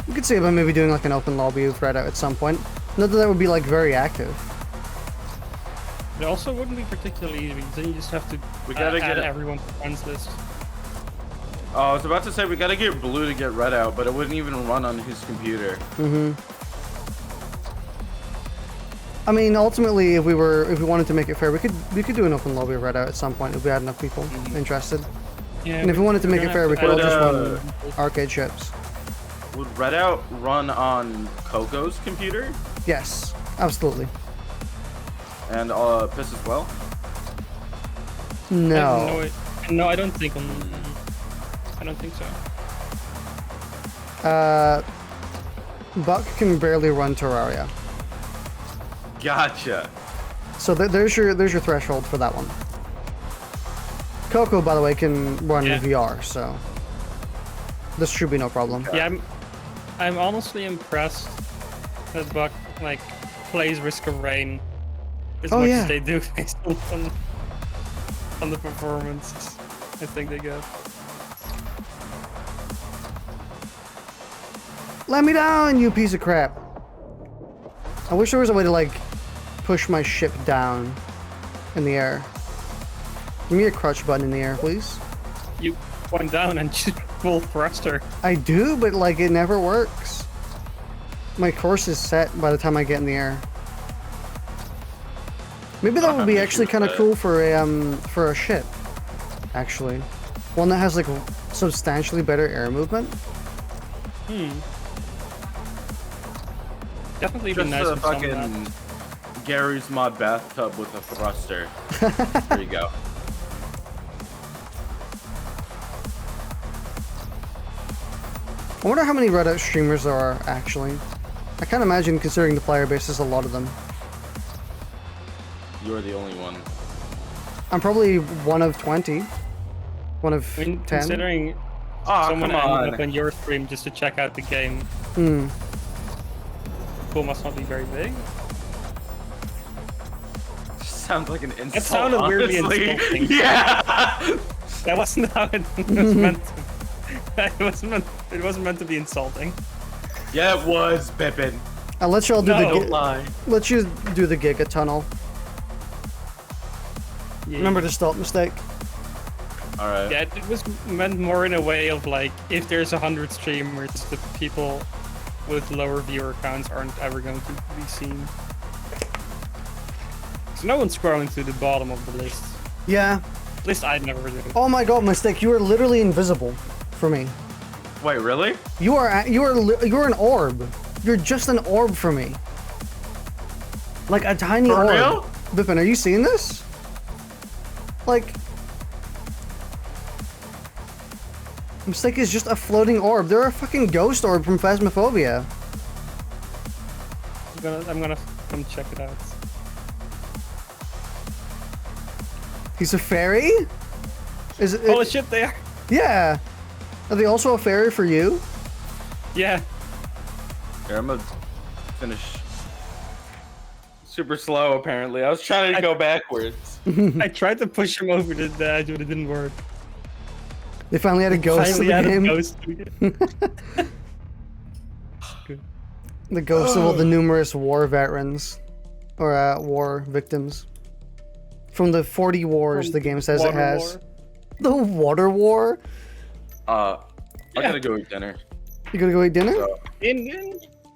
You could see about maybe doing like an open lobby with Redout at some point. Not that that would be like very active. It also wouldn't be particularly easy, then you just have to We gotta add get it. everyone to friends list. Oh, I was about to say we gotta get Blue to get Red out, but it wouldn't even run on his computer. Mm-hmm. I mean, ultimately, if we wanted to make it fair, we could do an open lobby of Redout at some point if we had enough people interested. Yeah, And if we wanted to make it fair, we could all just run run. arcade ships. Would Redout run on Coco's computer? Yes, absolutely. And Piss as well? No. No, I don't think I don't think so. Buck can barely run Terraria. Gotcha. So there's your threshold for that one. Coco, by the way, can run Yeah. VR, so This should be no problem. Yeah, I'm honestly impressed that Buck like plays Risk of Rain as Oh, much yeah. as they do based on the performance I think they get. Let me down, you piece of crap. I wish there was a way to like push my ship down in the air. Give me a crouch button in the air, please. You point down and just full thruster. I do, but like it never works. My course is set by the time I get in the air. Maybe that would be actually kind of cool for a ship. Actually, one that has like substantially better air movement. Definitely be Just nice a with some of that. fucking Gary's Mod bathtub with a thruster. There you go. I wonder how many Redout streamers there are actually. I can't imagine, considering the player base, there's a lot of them. You're the only one. I'm probably one of 20. One of I mean, 10. considering Oh, someone come ended on. up on your stream just to check out the game, Hmm. pool must not be very big. Sounds like an insult. It sounded weirdly honestly. insulting. Yeah. That wasn't how it was meant to. It wasn't meant to be insulting. Yeah, it was Bipin. I'll let y'all do No. the Don't lie. let you do the Giga Tunnel. Yeah. Remember to stop mistake. All right. Yeah, it was meant more in a way of like, if there's 100 streamers, the people with lower viewer counts aren't ever going to be seen. So no one's scrolling to the bottom of the list. Yeah. At least I'd never do. Oh my god, mistake! You are literally invisible for me. Wait, really? You're an orb. You're just an orb for me. Like a tiny For orb. real? Bipin, are you seeing this? Like, Mistake is just a floating orb. They're a fucking ghost orb from Phasmophobia. I'm gonna come check it out. He's a fairy? Is it? Holy shit, they are! Yeah. Are they also a fairy for you? Yeah. Here, I'm gonna finish. Super slow, apparently. I was trying to go backwards. I tried to push him over the edge, but it didn't work. They finally had a ghost Finally in added the game. ghost to the game. The ghost of all the numerous war veterans. Or war victims. From the 40 wars the game says it Water has. war. The water war? I gotta go eat dinner. You gonna go eat dinner? So,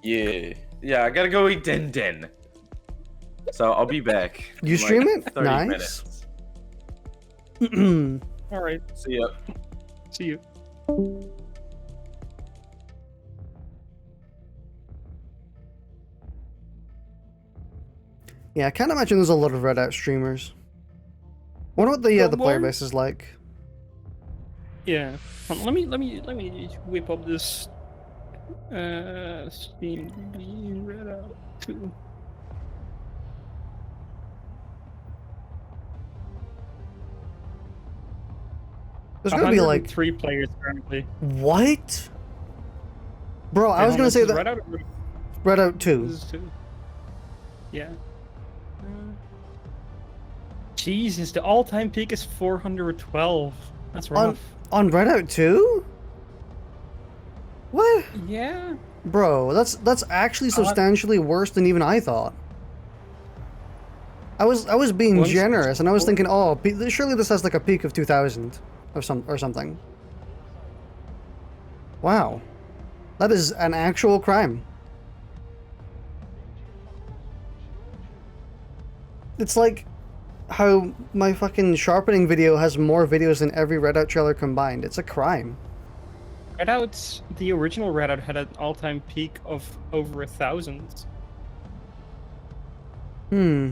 yeah, I gotta go eat din. So I'll be back. You in stream like it? 30 Nice. minutes. Alright, See ya. see you. Yeah, I can't imagine there's a lot of Redout streamers. Wonder what the player more? base is like. Yeah. Let me whip up this Steam being read out too. There's gonna be like 3 players currently. what? Bro, I was gonna say that Read out. Redout 2. This is 2. Yeah. Jesus, the all-time peak is 412. That's rough. On Redout 2? What? Yeah. Bro, that's actually substantially worse than even I thought. I was being Once- generous, and I was thinking, oh, surely this has like a peak of 2,000 or something. Wow, that is an actual crime. It's like how my fucking sharpening video has more videos than every Redout trailer combined. It's a crime. Redout, the original Redout had an all-time peak of over 1,000. Hmm.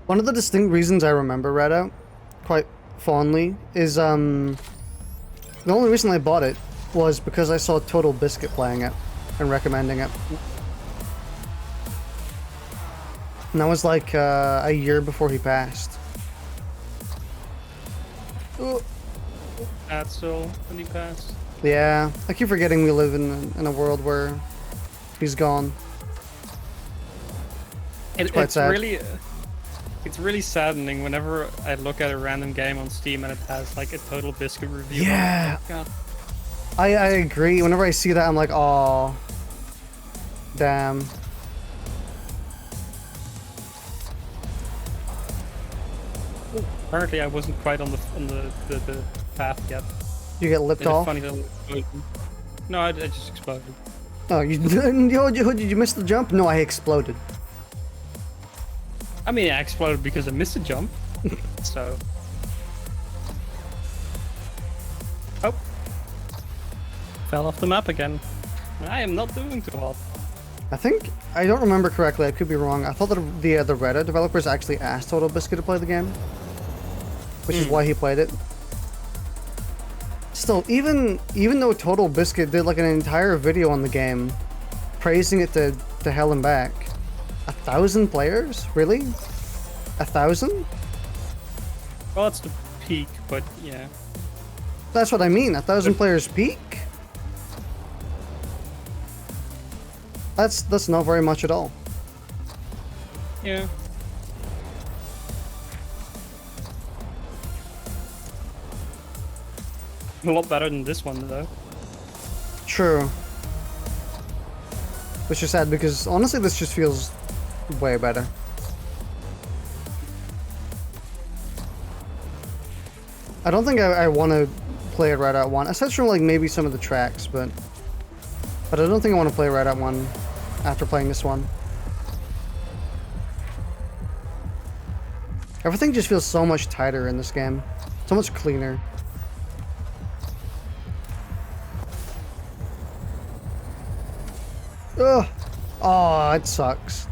One of the distinct reasons I remember Redout quite fondly is the only reason I bought it was because I saw Total Biscuit playing it and recommending it. And that was like a year before he passed. Oh, That's still when he passed. yeah, I keep forgetting we live in a world where he's gone. Quite It's sad. really, it's really saddening whenever I look at a random game on Steam and it has like a Total Biscuit review. Yeah. Oh, God. I agree. Whenever I see that, I'm like, oh, damn. Apparently, I wasn't quite on the path yet. You get lipped Did a off. funny little explosion. No, I just exploded. Oh, did you miss the jump? No, I exploded. I mean, I exploded because I missed a jump. So. Oh. Fell off the map again. I am not doing too hot. I don't remember correctly. I could be wrong. I thought that the Redout developers actually asked Total Biscuit to play the game, which is why he played it. Still, even though Total Biscuit did like an entire video on the game, praising it to hell and back, 1,000 players, really? 1,000? Well, it's the peak, but yeah. That's what I mean. 1,000 players peak. That's not very much at all. Yeah. A lot better than this one, though. True. Which is sad because honestly, this just feels way better. I don't think I want to play it Redout 1, aside from like maybe some of the tracks, but I don't think I want to play Redout 1 after playing this one. Everything just feels so much tighter in this game, so much cleaner. Ugh. Oh, it sucks.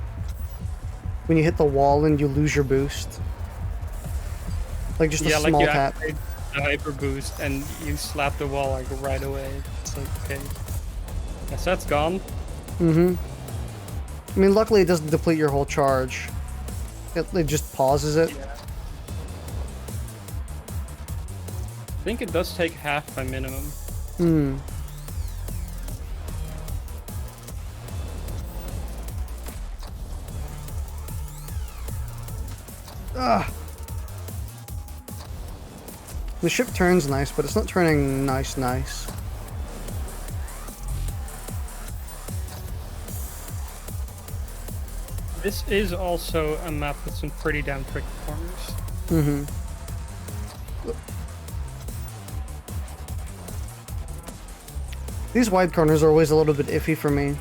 When you hit the wall and you lose your boost. Like just a Yeah, like small you tap. activate the hyper boost and you slap the wall like right away. It's like, okay. Yes, that's gone. Mm-hmm. I mean, luckily it doesn't deplete your whole charge. It just pauses it. Yeah. I think it does take half by minimum. Hmm. Ugh. The ship turns nice, but it's not turning nice. This is also a map with some pretty damn tricky corners. Mm-hmm. These wide corners are always a little bit iffy for me.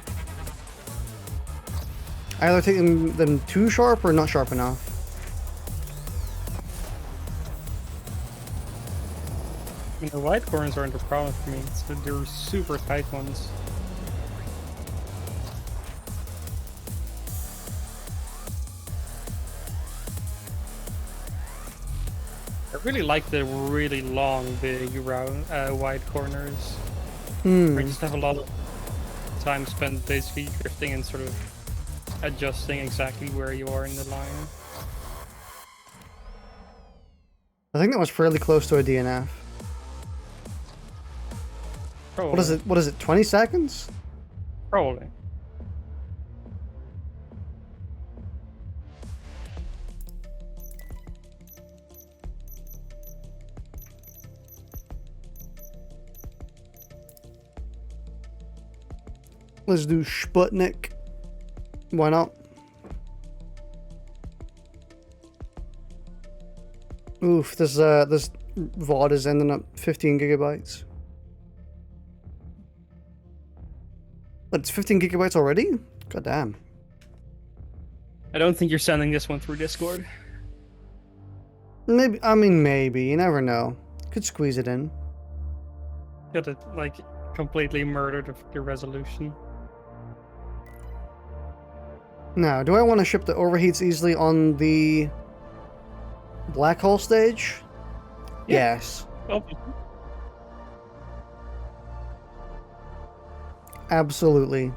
I either take them too sharp or not sharp enough. I mean, the wide corners aren't a problem for me. So they're super tight ones. I really like the really long, big, round, wide corners. Where you just have a lot of time spent basically drifting and sort of adjusting exactly where you are in the line. I think that was fairly close to a DNF. Probably. What is it, 20 seconds? Probably. Let's do Sputnik. Why not? Oof, this VOD is ending up 15 gigabytes. But it's 15 gigabytes already? God damn. I don't think you're sending this one through Discord. Maybe, I mean, maybe. You never know. Could squeeze it in. Got it, like, completely murdered the resolution. Now, do I want to ship the overheats easily on the black hole stage? Yeah. Yes. Obviously. Absolutely.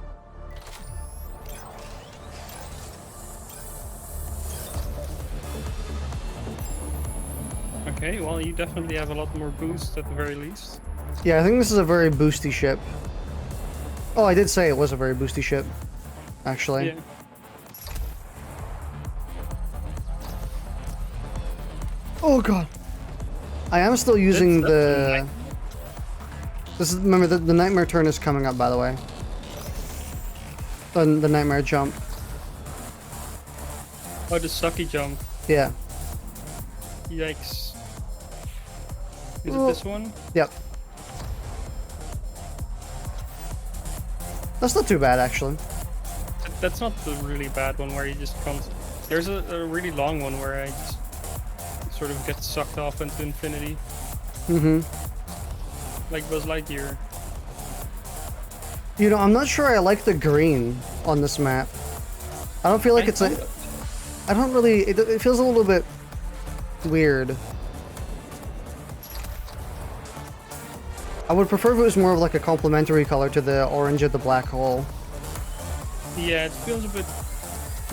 Okay, well, you definitely have a lot more boost at the very least. Yeah, I think this is a very boosty ship. Oh, I did say it was a very boosty ship, actually. Yeah. Oh god. I am still using That's This is, remember, the nightmare turn is coming up, by the way. The nightmare jump. Oh, the sucky jump. Yeah. Yikes. Is Well, it this one? Yep. That's not too bad, actually. That's not the really bad one where you just can't... There's a really long one where I just sort of get sucked off into infinity. Mm-hmm. Like Buzz Lightyear. You know, I'm not sure I like the green on this map. I don't feel like it's a... I don't really... It feels a little bit weird. I would prefer if it was more of like a complementary color to the orange of the black hole. Yeah, it feels a bit...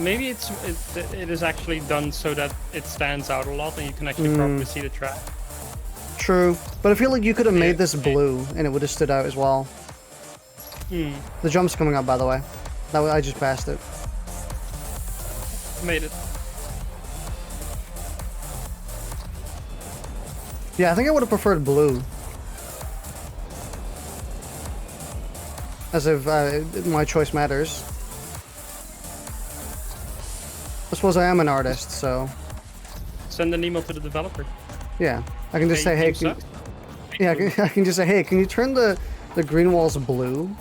Maybe it is actually done so that it stands out a lot and you can actually properly see the track. True, but I feel like you could have Yeah, made this blue and it would have stood out as well. The jump's coming up, by the way. I just passed it. Made it. Yeah, I think I would have preferred blue. As if my choice matters. I suppose I am an artist, so... Send an email to the developer. Yeah, I can just say, hey, game sucks. yeah, I can just say, hey, can you turn the green walls blue?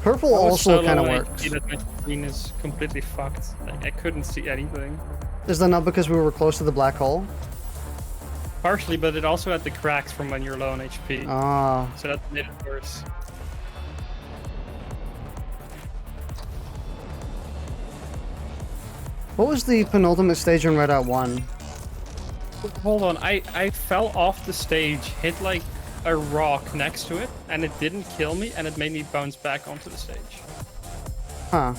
Purple I was also so kind of low works. HP that my screen is completely fucked. Like, I couldn't see anything. Is that not because we were close to the black hole? Partially, but it also had the cracks from when you're low on HP. Ah, So that made it worse. what was the penultimate stage in Redout 1? Hold on, I fell off the stage, hit like a rock next to it, and it didn't kill me, and it made me bounce back onto the stage. Huh.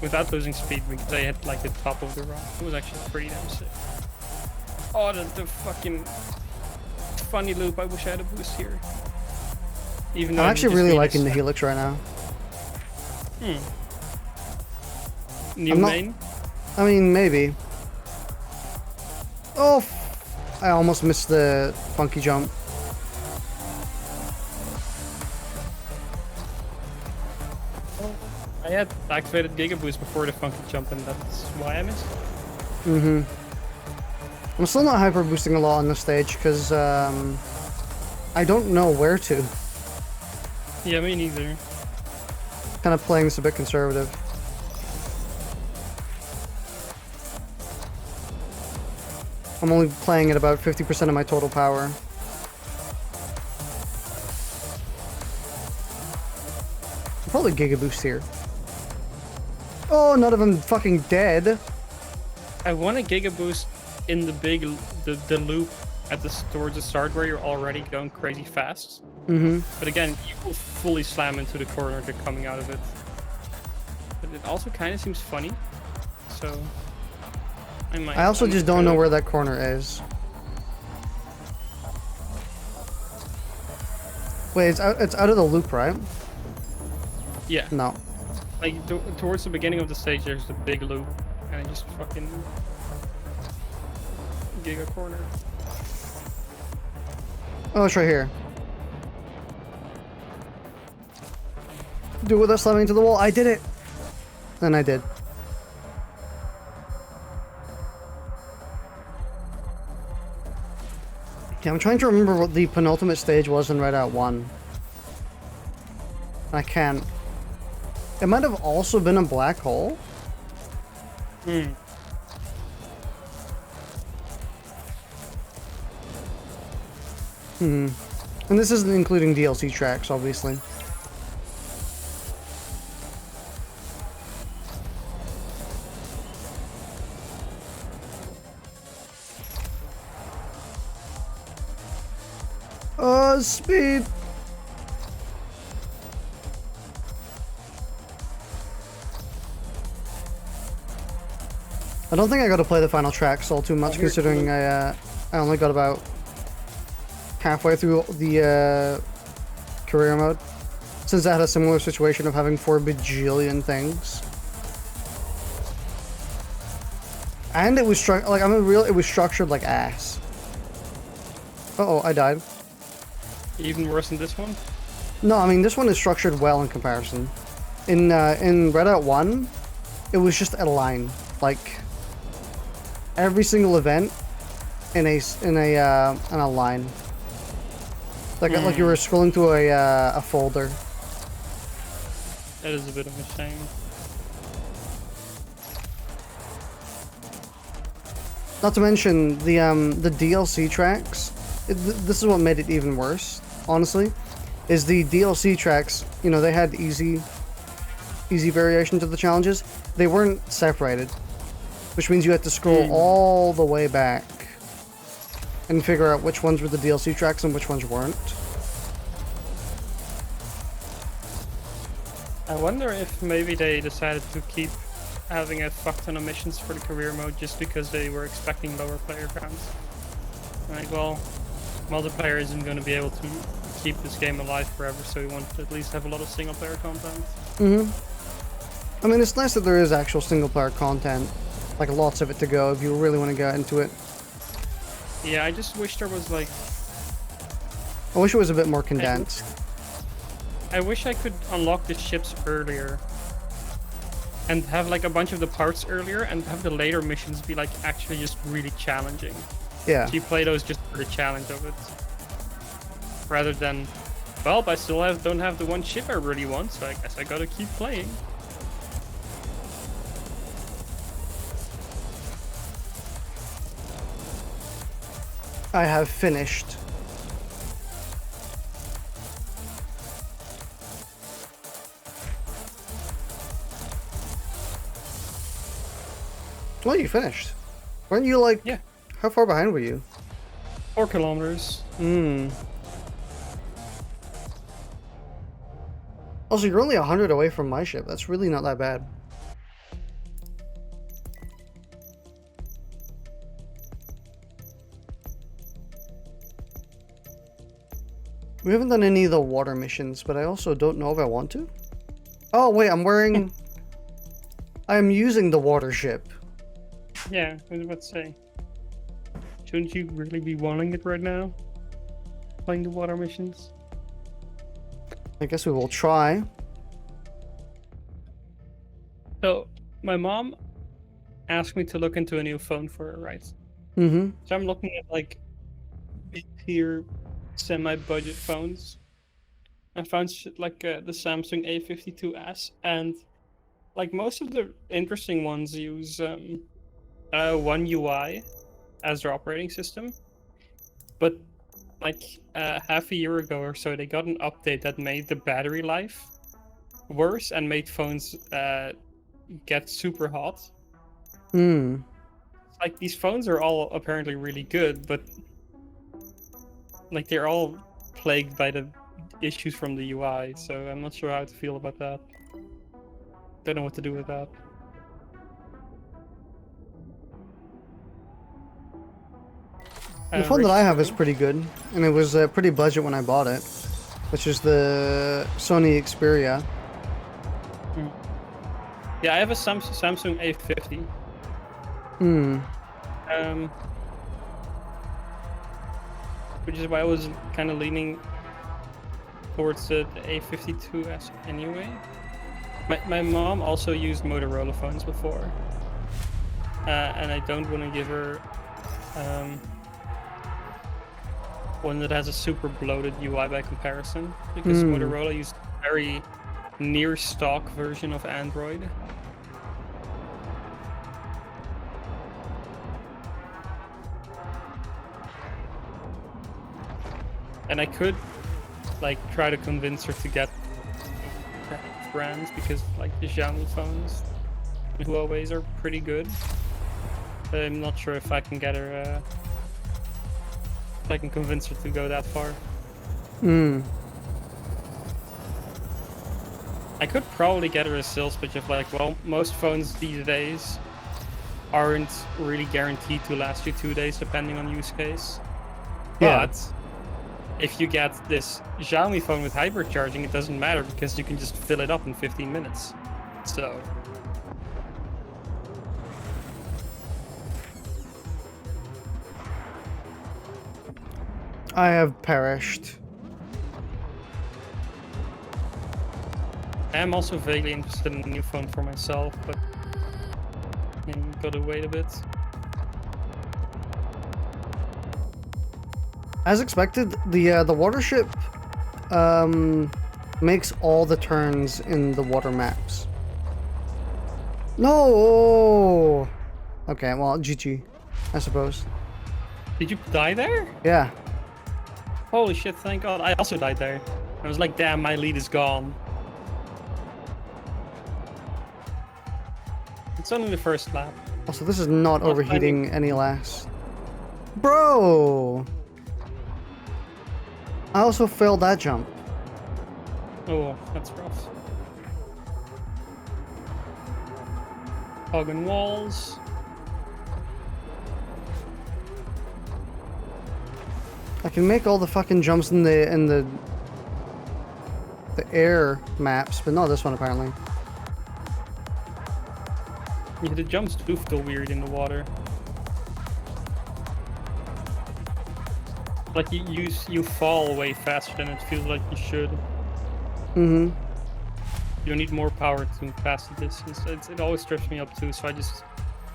Without losing speed, because I hit like the top of the rock. It was actually pretty damn sick. Oh, the fucking funny loop, I wish I had a boost here. Even though I'm it actually just really means- liking the helix right now. New I'm not- main? I mean, maybe. Oh, I almost missed the funky jump. I had activated Giga Boost before the funky jump, and that's why I missed. Mm-hmm. I'm still not hyper boosting a lot on this stage because I don't know where to. Yeah, me neither. Kind of playing this a bit conservative. I'm only playing at about 50% of my total power. Probably Giga Boost here. Oh, none of them fucking dead. I want a Giga Boost in the big the loop at towards the start where you're already going crazy fast. Mm-hmm. But again, you will fully slam into the corner to coming out of it. But it also kind of seems funny, so I might. I also I'm just don't gonna- know where that corner is. Wait, it's out of the loop, right? Yeah, No. like towards the beginning of the stage, there's the big loop, and I just fucking Giga corner. Oh, it's right here. Do it without slamming into the wall. I did it! And I did. Yeah, I'm trying to remember what the penultimate stage was in Redout 1. I can't. It might have also been a black hole. Hmm. And this isn't including DLC tracks, obviously. Speed! I don't think I got to play the final tracks all too much, considering I only got about halfway through the career mode, since I had a similar situation of having 4 bajillion things. And it was it was structured like ass. Uh-oh, I died. Even worse than this one? No, I mean this one is structured well in comparison. In Redout 1, it was just a line, like every single event in a line. Like you were scrolling through a folder. That is a bit of a shame. Not to mention the DLC tracks. This is what made it even worse, honestly. Is the DLC tracks? You know, they had easy variations of the challenges. They weren't separated, which means you had to scroll all the way back and figure out which ones were the DLC tracks and which ones weren't. I wonder if maybe they decided to keep having a fuck ton of missions for the career mode just because they were expecting lower player counts. Like, well, multiplayer isn't going to be able to keep this game alive forever, so we want to at least have a lot of single player content. I mean, it's nice that there is actual single player content, like lots of it to go if you really want to get into it. Yeah, I just wish there was like... I wish it was a bit more condensed. I wish I could unlock the ships earlier and have like a bunch of the parts earlier and have the later missions be like actually just really challenging. Yeah. So you play those just for the challenge of it. Rather than, well, I still don't have the one ship I really want, so I guess I gotta keep playing. I have finished. Well, you finished. Weren't you like... Yeah. How far behind were you? 4 kilometers. Also, you're only 100 away from my ship. That's really not that bad. We haven't done any of the water missions, but I also don't know if I want to. Oh, wait, I'm wearing... I'm using the water ship. Yeah, I was about to say. Shouldn't you really be wanting it right now? Playing the water missions? I guess we will try. So, my mom asked me to look into a new phone for her, right? Mm-hmm. So I'm looking at like mid-tier, semi-budget phones. I found shit like the Samsung A52s, and like most of the interesting ones use One UI as their operating system. But like half a year ago or so, they got an update that made the battery life worse and made phones get super hot. Like these phones are all apparently really good, but like they're all plagued by the issues from the UI, so I'm not sure how to feel about that. Don't know what to do with that. The phone that I have is pretty good, and it was pretty budget when I bought it, which is the Sony Xperia. Yeah, I have a Samsung A50. Which is why I was kind of leaning towards the A52s anyway. My mom also used Motorola phones before, and I don't want to give her one that has a super bloated UI by comparison, because Motorola used a very near stock version of Android. And I could like try to convince her to get brands, because like the Xiaomi phones and Huawei's are pretty good. But I'm not sure if I can get her if I can convince her to go that far. I could probably get her a sales pitch of like, well, most phones these days aren't really guaranteed to last you 2 days, depending on use case. Yeah. But if you get this Xiaomi phone with hybrid charging, it doesn't matter because you can just fill it up in 15 minutes. So. I have perished. I am also vaguely interested in a new phone for myself, but gotta wait a bit. As expected, the water ship makes all the turns in the water maps. No. Okay, well, GG, I suppose. Did you die there? Yeah. Holy shit, thank god. I also died there. I was like, damn, my lead is gone. It's only the first lap. Also, this is not Well, overheating any less. Bro! I also failed that jump. Oh, that's rough. Hogging walls. I can make all the fucking jumps in the air maps, but not this one apparently. Yeah, the jumps do feel weird in the water. Like you fall way faster than it feels like you should. Mm-hmm. You need more power to pass the distance. It always trips me up too, so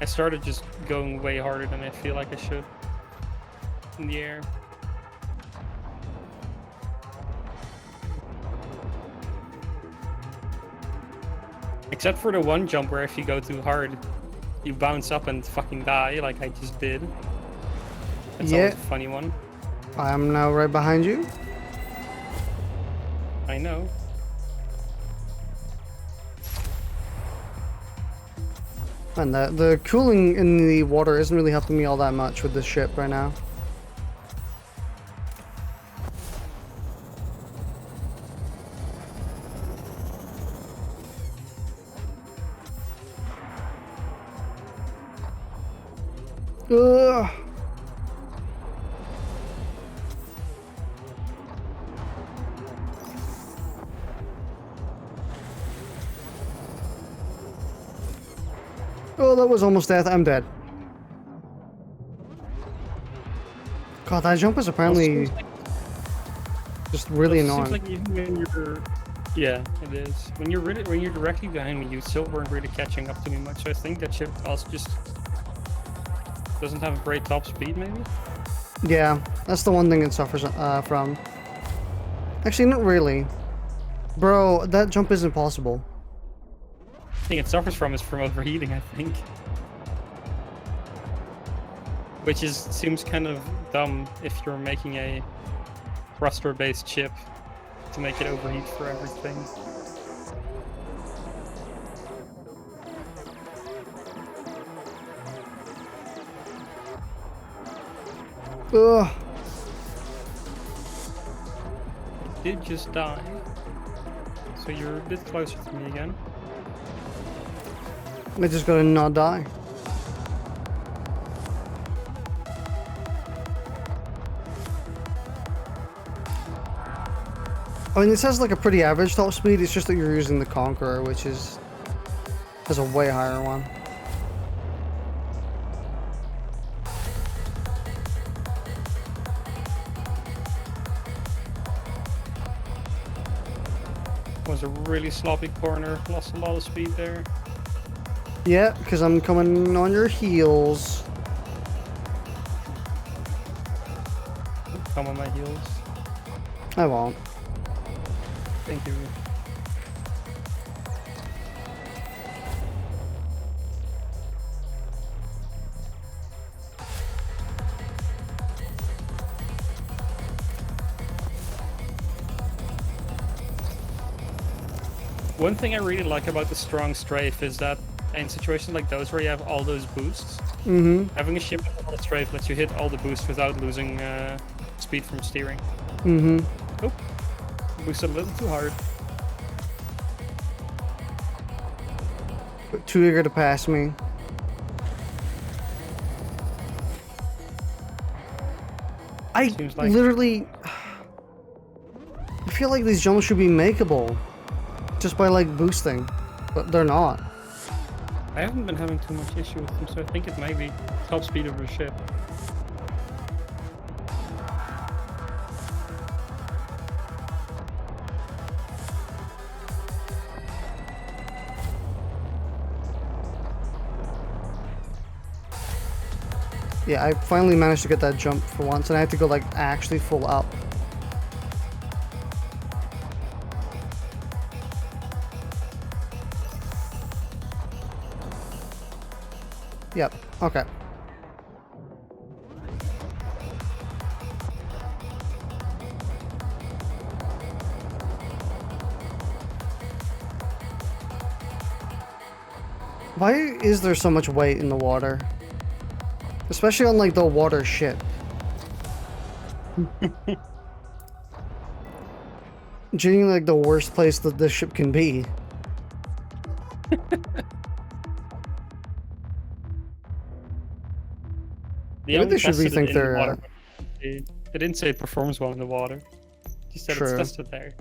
I started just going way harder than I feel like I should in the air. Except for the one jump where if you go too hard, you bounce up and fucking die, like I just did. That's always a funny one. I am now right behind you. I know. And the cooling in the water isn't really helping me all that much with this ship right now. Ugh. Oh, that was almost death. I'm dead. God, that jump is apparently just really annoying. Seems like even when you're, yeah, it is. When you're directly behind me, you still weren't really catching up to me much. So I think that ship also just doesn't have a great top speed, maybe. Yeah, that's the one thing it suffers from. Actually, not really. Bro, that jump is impossible. I think it suffers from is from overheating, I think. Which seems kind of dumb if you're making a thruster-based chip to make it overheat for everything. Ugh. Did just die. So you're a bit closer to me again. I just gotta not die. I mean, it says like a pretty average top speed, it's just that you're using the Conqueror, which has a way higher one. Was a really sloppy corner, lost a lot of speed there. Yeah, because I'm coming on your heels. Come on my heels. I won't. Thank you. One thing I really like about the strong strafe is that in situations like those where you have all those boosts, having a ship with a lot of strafe lets you hit all the boosts without losing speed from steering. Oh, boosted a little too hard. Too eager to pass me. I Seems like. literally... I feel like these jumps should be makeable. Just by, like, boosting. But they're not. I haven't been having too much issue with them, so I think it might be top speed of the ship. Yeah, I finally managed to get that jump for once, and I had to go, like, actually full up. Yep, okay. Why is there so much weight in the water? Especially on, like, the water ship. Genuinely, like, the worst place that this ship can be. They Maybe only they should tested it rethink in their, the water. They didn't say it performs well in the water. Just said True. it's tested there.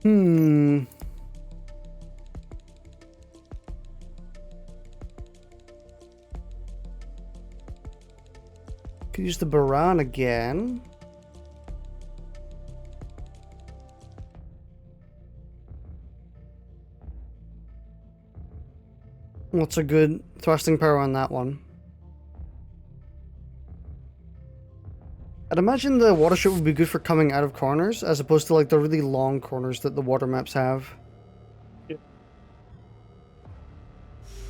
Hmm. Could use the Baran again. What's a good thrusting power on that one? I'd imagine the water ship would be good for coming out of corners, as opposed to like the really long corners that the water maps have. I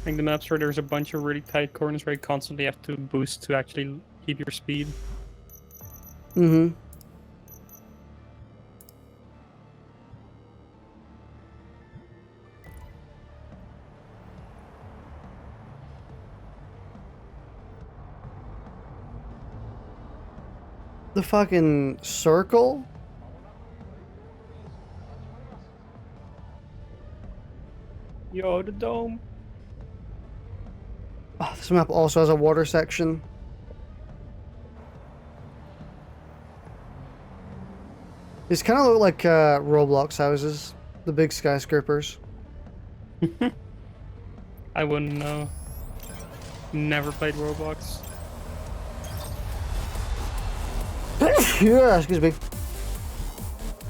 think the maps where there's a bunch of really tight corners where you constantly have to boost to actually keep your speed. Mm-hmm. The fucking circle? Yo, the dome. Oh, this map also has a water section. These kind of look like Roblox houses, the big skyscrapers. I wouldn't know. Never played Roblox. Yeah, excuse me.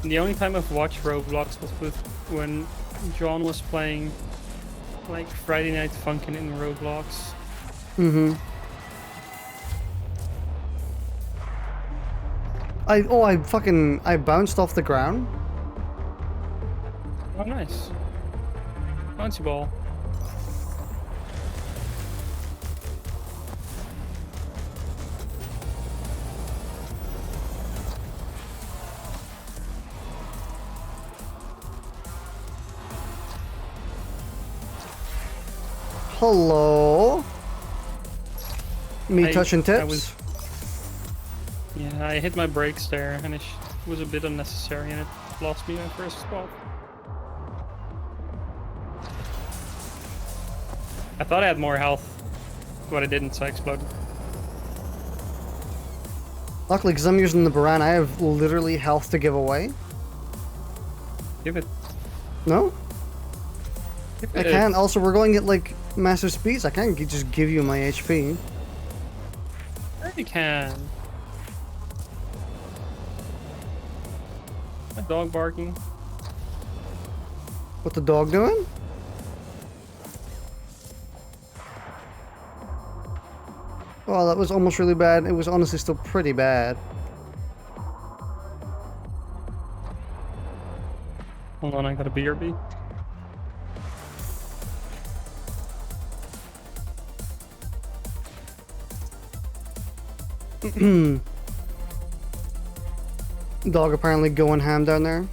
The only time I've watched Roblox was with when John was playing like Friday Night Funkin' in Roblox. Mm-hmm. I bounced off the ground. Oh, nice. Bouncy ball. Hello. Me I- touching I tips. was- Yeah, I hit my brakes there and it was a bit unnecessary and it lost me my first spot. I thought I had more health, but I didn't, so I exploded. Luckily, because I'm using the Baran, I have literally health to give away. Give it. No? Give I it. can't. Also, we're going at like massive speeds. I can't just give you my HP. Sure you can. My dog barking. What the dog doing? Oh, that was almost really bad. It was honestly still pretty bad. Hold on, I got a BRB. Dog apparently going ham down there.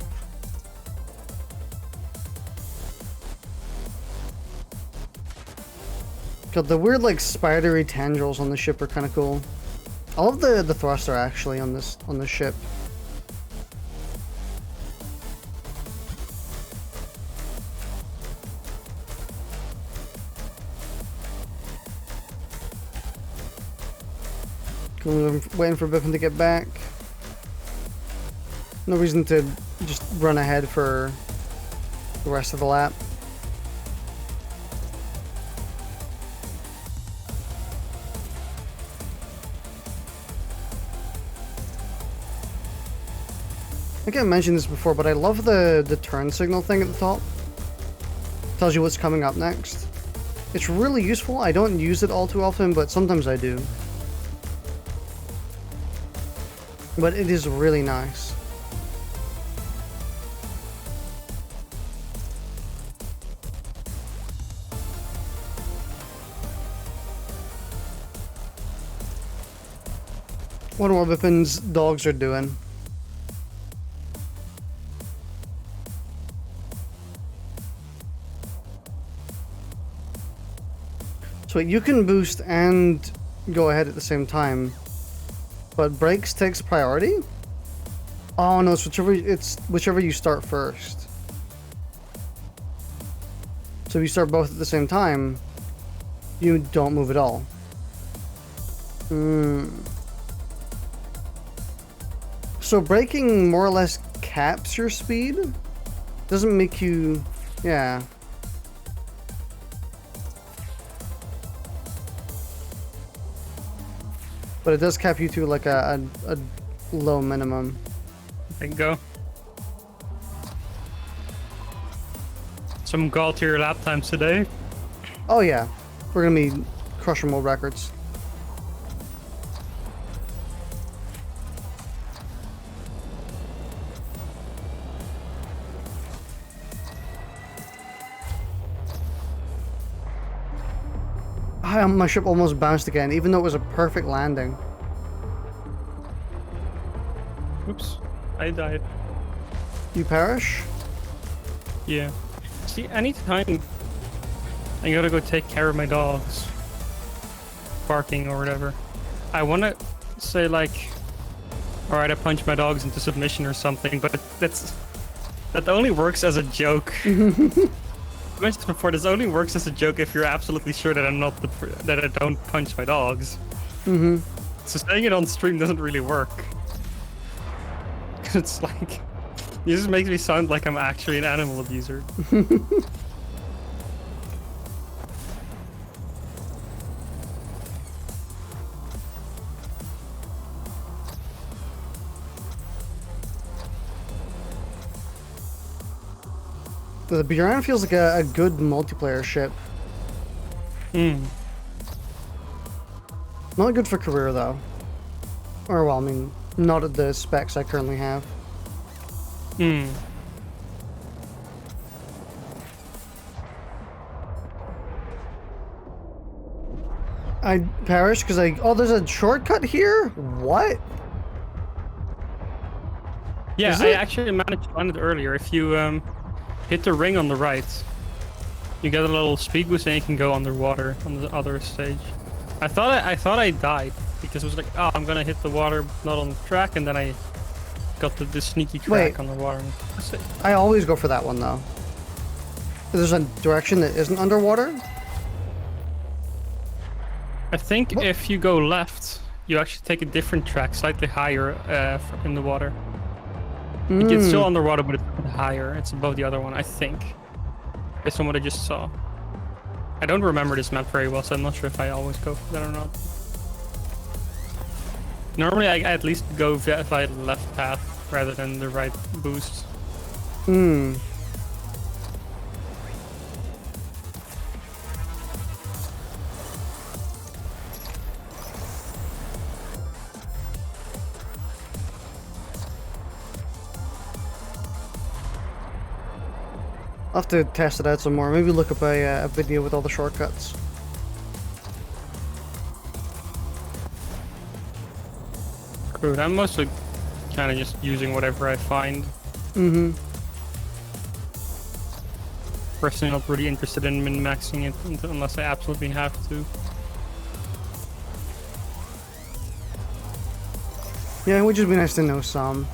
God, the weird like spidery tendrils on the ship are kind of cool. I love the thruster actually on this ship. I'm waiting for Bipin to get back. No reason to just run ahead for the rest of the lap. I think I mentioned this before, but I love the turn signal thing at the top. Tells you what's coming up next. It's really useful. I don't use it all too often, but sometimes I do. But it is really nice. Wonder what Bipin's dogs are doing. So you can boost and go ahead at the same time, but brakes takes priority? Oh no, it's whichever you start first. So if you start both at the same time, you don't move at all. So braking more or less caps your speed? Doesn't make you... yeah. But it does cap you to like a low minimum. Bingo. Some goal to your lap times today. Oh yeah, we're gonna be crushing world records. My ship almost bounced again, even though it was a perfect landing. Oops, I died. You perish? Yeah. See, anytime I gotta go take care of my dogs, barking or whatever, I wanna say like, alright, I punch my dogs into submission or something, but that only works as a joke. I mentioned before, this only works as a joke if you're absolutely sure that that I don't punch my dogs. So saying it on stream doesn't really work. It's like, it just makes me sound like I'm actually an animal abuser. The Buran feels like a good multiplayer ship. Not good for career though. Or well, I mean, not at the specs I currently have. I perished because oh, there's a shortcut here? What? Yeah, I actually managed to find it earlier. If you hit the ring on the right, you get a little speed boost and you can go underwater on the other stage. I thought I died because it was like, oh, I'm gonna hit the water not on the track, and then I got the sneaky track on the water. I always go for that one though. There's a direction that isn't underwater? I think if you go left, you actually take a different track, slightly higher in the water. Like it's still underwater, but it's a bit higher. It's above the other one, I think. Based on what I just saw. I don't remember this map very well, so I'm not sure if I always go for that or not. Normally, I at least go via the left path rather than the right boost. I'll have to test it out some more. Maybe look up a video with all the shortcuts. Good. I'm mostly kind of just using whatever I find. Personally, not really interested in min-maxing it unless I absolutely have to. Yeah, it would just be nice to know some.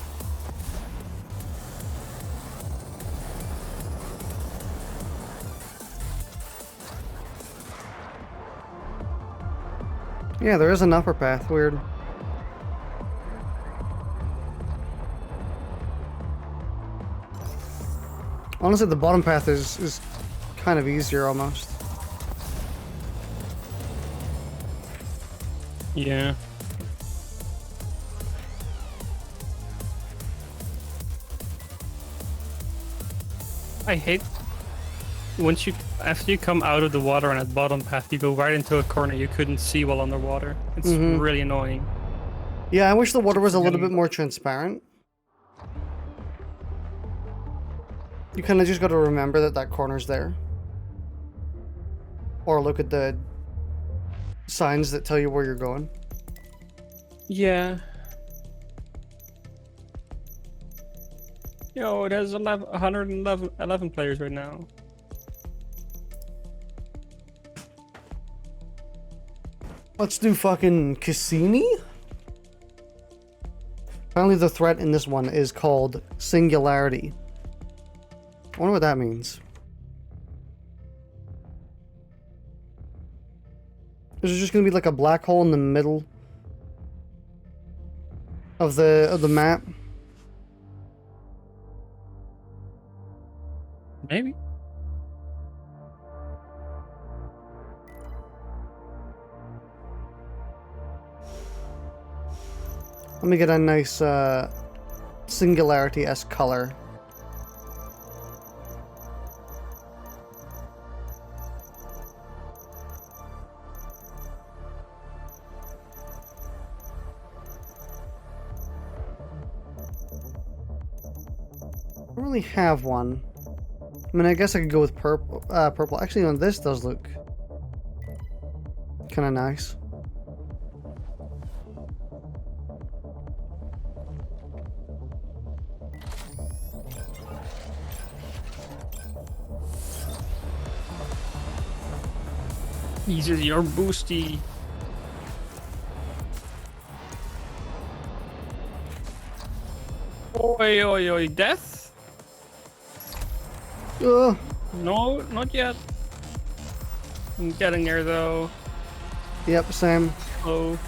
Yeah, there is an upper path. Weird. Honestly, the bottom path is kind of easier almost. Yeah. I hate after you come out of the water on that bottom path, you go right into a corner you couldn't see while underwater. It's really annoying. Yeah, I wish the water was a little bit more transparent. You kind of just got to remember that that corner's there. Or look at the signs that tell you where you're going. Yeah. Yo, it has 111 players right now. Let's do fucking Cassini? Apparently the threat in this one is called Singularity. I wonder what that means. Is there just gonna be like a black hole in the middle of the map? Maybe. Let me get a nice Singularity-esque color. I don't really have one. I mean, I guess I could go with purple. Purple. Actually, on this does look kind of nice. Jesus, your boosty. Oi, oi, oi, death? Ugh. No, not yet. I'm getting there though. Yep, same. Oh.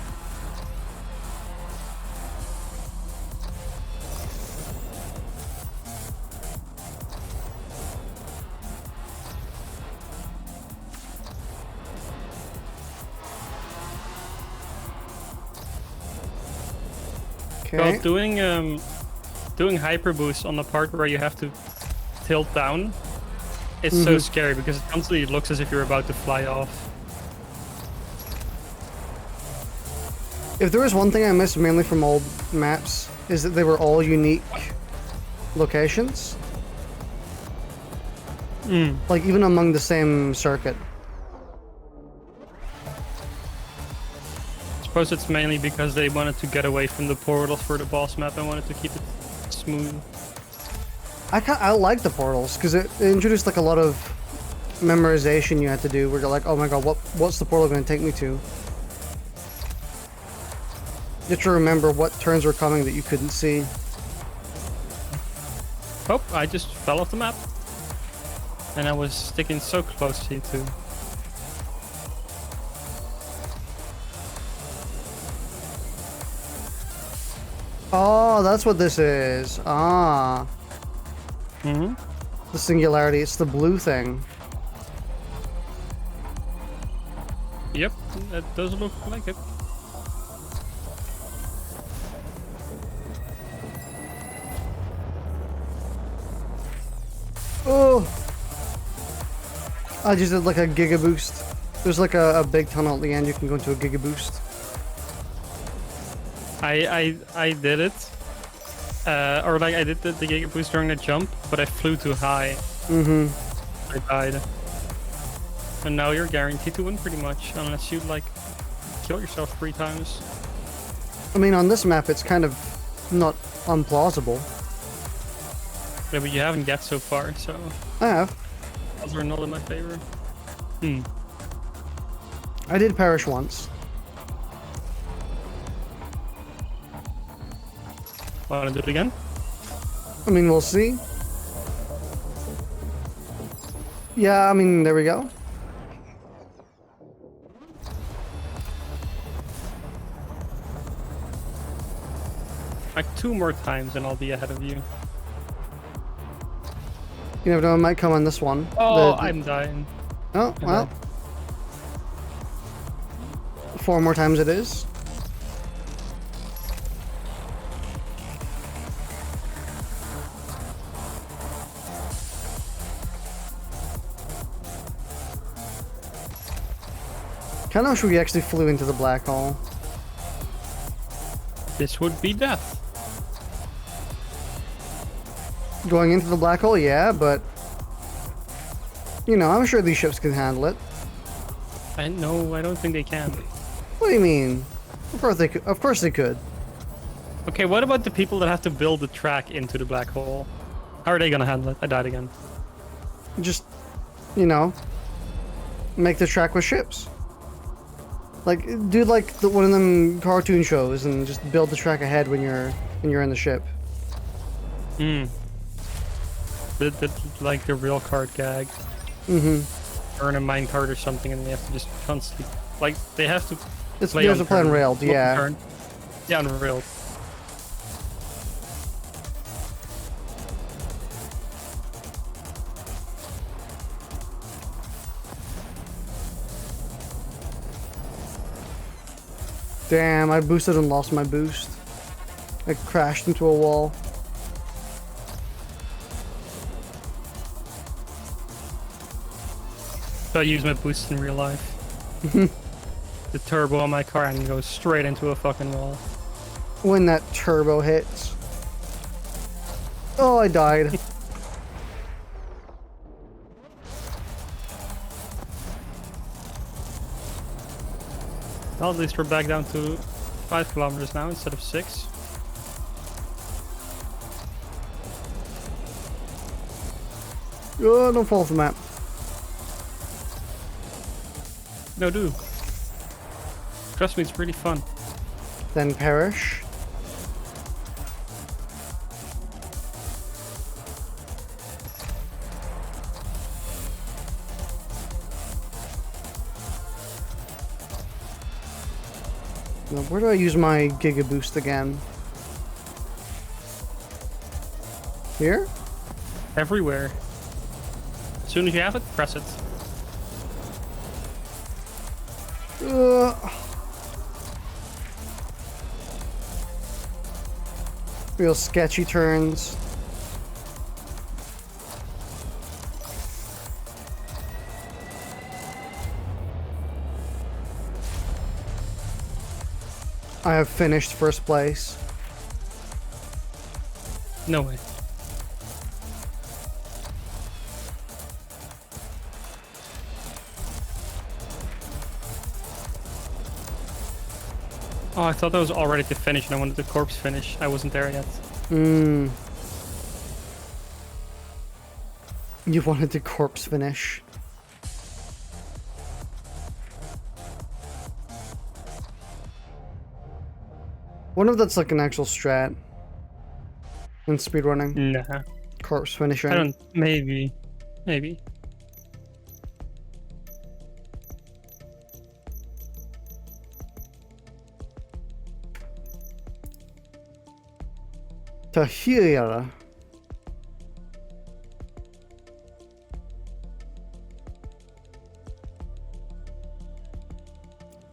Okay. Well, doing hyper boost on the part where you have to tilt down, it's so scary because it constantly looks as if you're about to fly off. If there was one thing I missed mainly from old maps, is that they were all unique locations. Like even among the same circuit. I suppose it's mainly because they wanted to get away from the portals for the boss map and wanted to keep it smooth. I like the portals because it introduced like a lot of memorization you had to do where you're like, oh my god, what's the portal going to take me to? You have to remember what turns were coming that you couldn't see. Oh, I just fell off the map. And I was sticking so close to you too. Oh, that's what this is. Ah. The Singularity, it's the blue thing. Yep, that does look like it. Oh! I just did like a Giga Boost. There's like a big tunnel at the end, you can go into a Giga Boost. I did it. Or like I did the Giga Boost during the jump, but I flew too high. I died. And now you're guaranteed to win pretty much, unless you like kill yourself 3 times. I mean, on this map, it's kind of not unplausible. Yeah, but you haven't get so far, so I have. odds are not in my favor. I did perish once. Wanna do it again? I mean, we'll see. Yeah, I mean, there we go. Like 2 more times and I'll be ahead of you. You never know, it might come on this one. Oh, I'm dying. Oh, well. 4 more times it is. Kinda wish we actually flew into the black hole. This would be death. Going into the black hole, yeah, but... You know, I'm sure these ships can handle it. I don't think they can. What do you mean? Of course they could. Of course they could. Okay, what about the people that have to build the track into the black hole? How are they gonna handle it? I died again. Just, you know, make the track with ships. Like, do like one of them cartoon shows and just build the track ahead when you're in the ship. Hmm. Like the real card gag. Mm-hmm. Earn a mine card or something, and they have to just constantly, like, they have to. They have to play on railed, yeah. Yeah, on railed. Damn, I boosted and lost my boost. I crashed into a wall. So I use my boost in real life. The turbo on my car and goes straight into a fucking wall. When that turbo hits. Oh, I died. Well, at least we're back down to 5 kilometers now instead of 6. Oh, don't fall off the map. No, do. Trust me, it's pretty fun. Then perish. Now, where do I use my Giga Boost again? Here? Everywhere. As soon as you have it, press it. Real sketchy turns. I have finished first place. No way. Oh, I thought that was all ready to finish and I wanted the corpse finish. I wasn't there yet. You wanted the corpse finish. Wonder if that's like an actual strat in speedrunning. Nah. Corpse finishing. I don't. Maybe. Maybe. Tahir.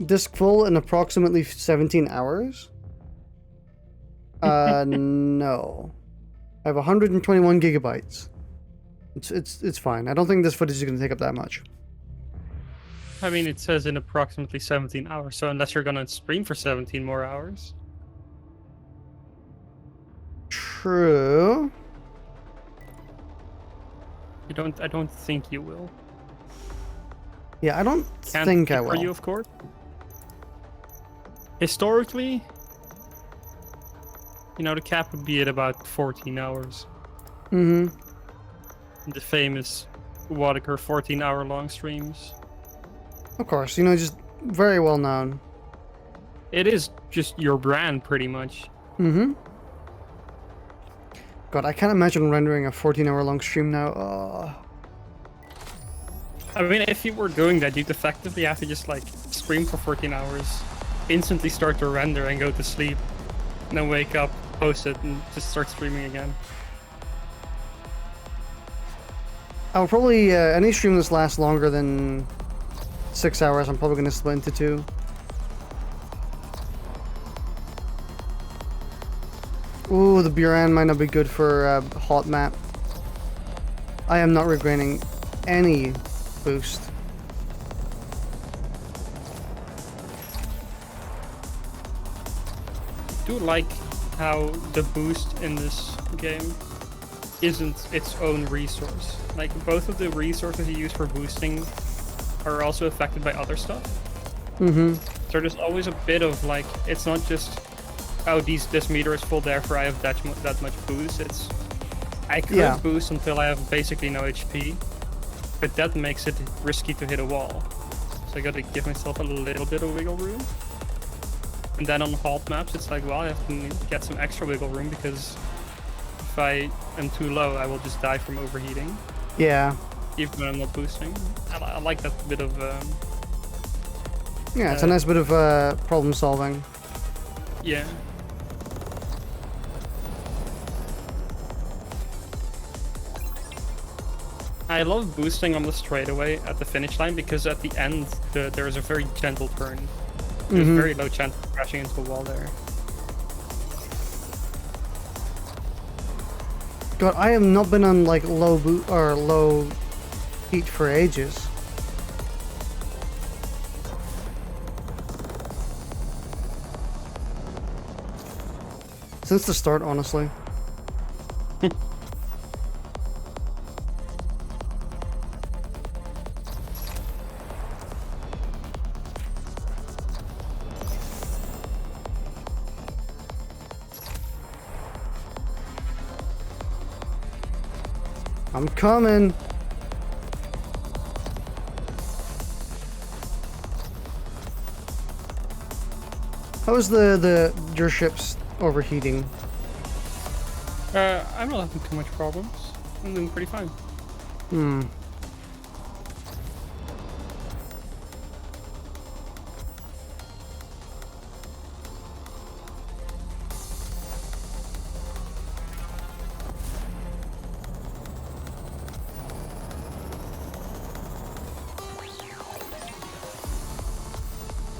Disk full in approximately 17 hours? No. I have 121 gigabytes. It's fine. I don't think this footage is going to take up that much. I mean, it says in approximately 17 hours, so unless you're gonna stream for 17 more hours. True. I don't think you will. Yeah, I don't Can't think speak I will. For you, of course. Historically, you know, the cap would be at about 14 hours. Mm-hmm. The famous Waddicker 14-hour long streams. Of course, you know, just very well known. It is just your brand, pretty much. Mm-hmm. God, I can't imagine rendering a 14-hour long stream now. I mean, if you were doing that, you'd effectively have to just, like, stream for 14 hours, instantly start to render and go to sleep, and then wake up, post it, and just start streaming again. I'll probably any stream this lasts longer than 6 hours. I'm probably gonna split into 2. Ooh, the Buran might not be good for hot map. I am not regaining any boost. I do like how the boost in this game isn't its own resource. Like, both of the resources you use for boosting are also affected by other stuff. Mm-hmm. So there's always a bit of, like, it's not just, oh, this meter is full, therefore I have that much boost. It's, I could boost until I have basically no HP, but that makes it risky to hit a wall. So I gotta give myself a little bit of wiggle room. And then on hot maps, it's like, well, I have to get some extra wiggle room, because if I am too low, I will just die from overheating. Yeah. Even when I'm not boosting. I like that bit of... yeah, it's a nice bit of problem solving. Yeah. I love boosting on the straightaway at the finish line, because at the end, there is a very gentle turn. There's a very low chance of crashing into a wall there. God, I have not been on like low heat for ages. Since the start, honestly. I'm coming. How is your ship's overheating? I'm not having too much problems. I'm doing pretty fine. Hmm.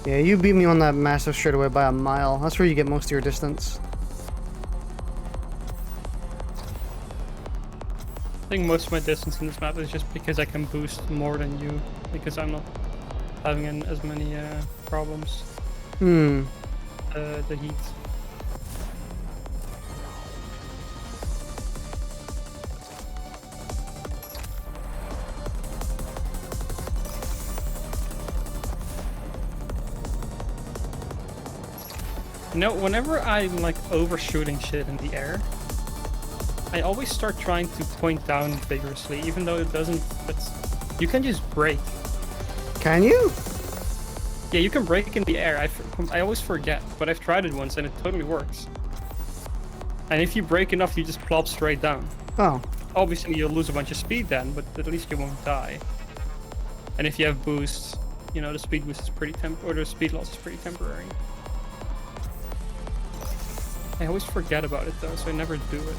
Yeah, you beat me on that massive straightaway by a mile. That's where you get most of your distance. I think most of my distance in this map is just because I can boost more than you, because I'm not having as many problems. Hmm. The heat. You know, whenever I'm like overshooting shit in the air, I always start trying to point down vigorously, even though it doesn't. You can just break. Can you? Yeah, you can break in the air. I always forget, but I've tried it once and it totally works. And if you break enough, you just plop straight down. Oh. Obviously, you'll lose a bunch of speed then, but at least you won't die. And if you have boosts, you know, the speed boost is pretty or the speed loss is pretty temporary. I always forget about it though, so I never do it.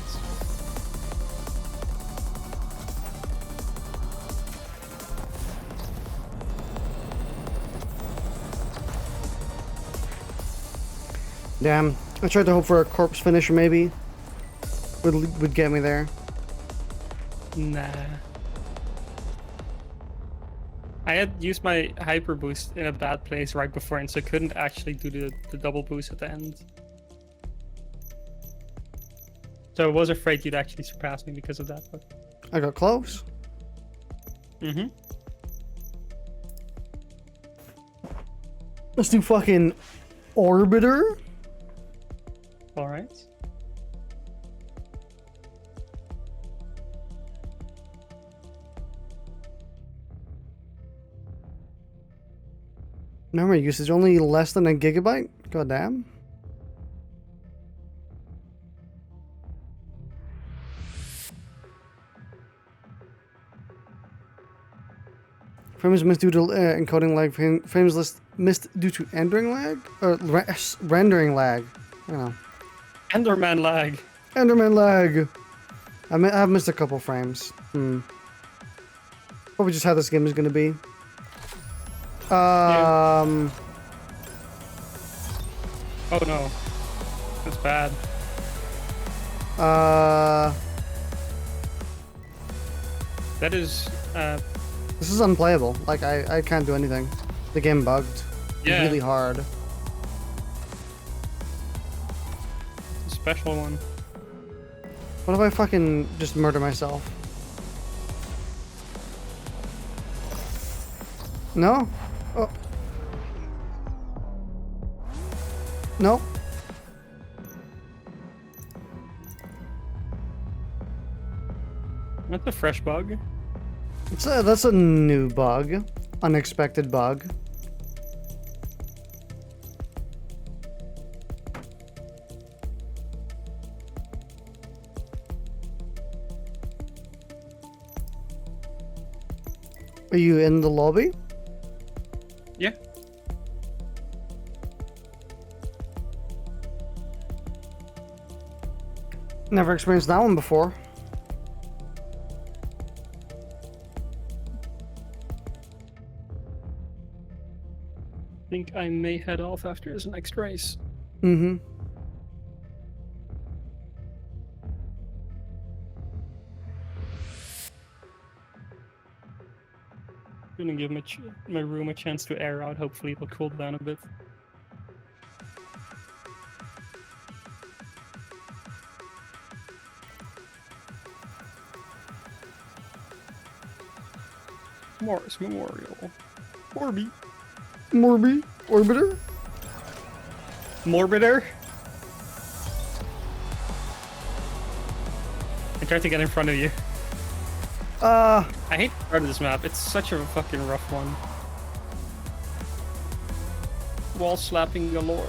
Damn. I tried to hope for a corpse finisher maybe. Would get me there. Nah. I had used my hyper boost in a bad place right before, and so I couldn't actually do the double boost at the end. So I was afraid you'd actually surpass me because of that, but... I got close. Mm-hmm. Let's do fucking Orbiter. Alright. Memory usage only less than a gigabyte? God damn. Frames missed due to encoding lag. Frames missed due to rendering lag? Or rendering lag. I don't know. Enderman lag. Enderman lag. I've missed a couple frames. Probably just how this game is gonna be. Oh no. That's bad. That is, This is unplayable. Like, I can't do anything. The game bugged. It's Yeah. really hard. a special one. What if I fucking just murder myself? No? Oh. No? That's a fresh bug. That's a new bug. Unexpected bug. Are you in the lobby? Yeah. Never experienced that one before. I think I may head off after this next race. Mm-hmm. Gonna give my room a chance to air out. Hopefully it'll cool down a bit. Mars Memorial. Orby. Morby? Orbiter? Morbiter. I tried to get in front of you. I hate the start of this map. It's such a fucking rough one. Wall slapping galore.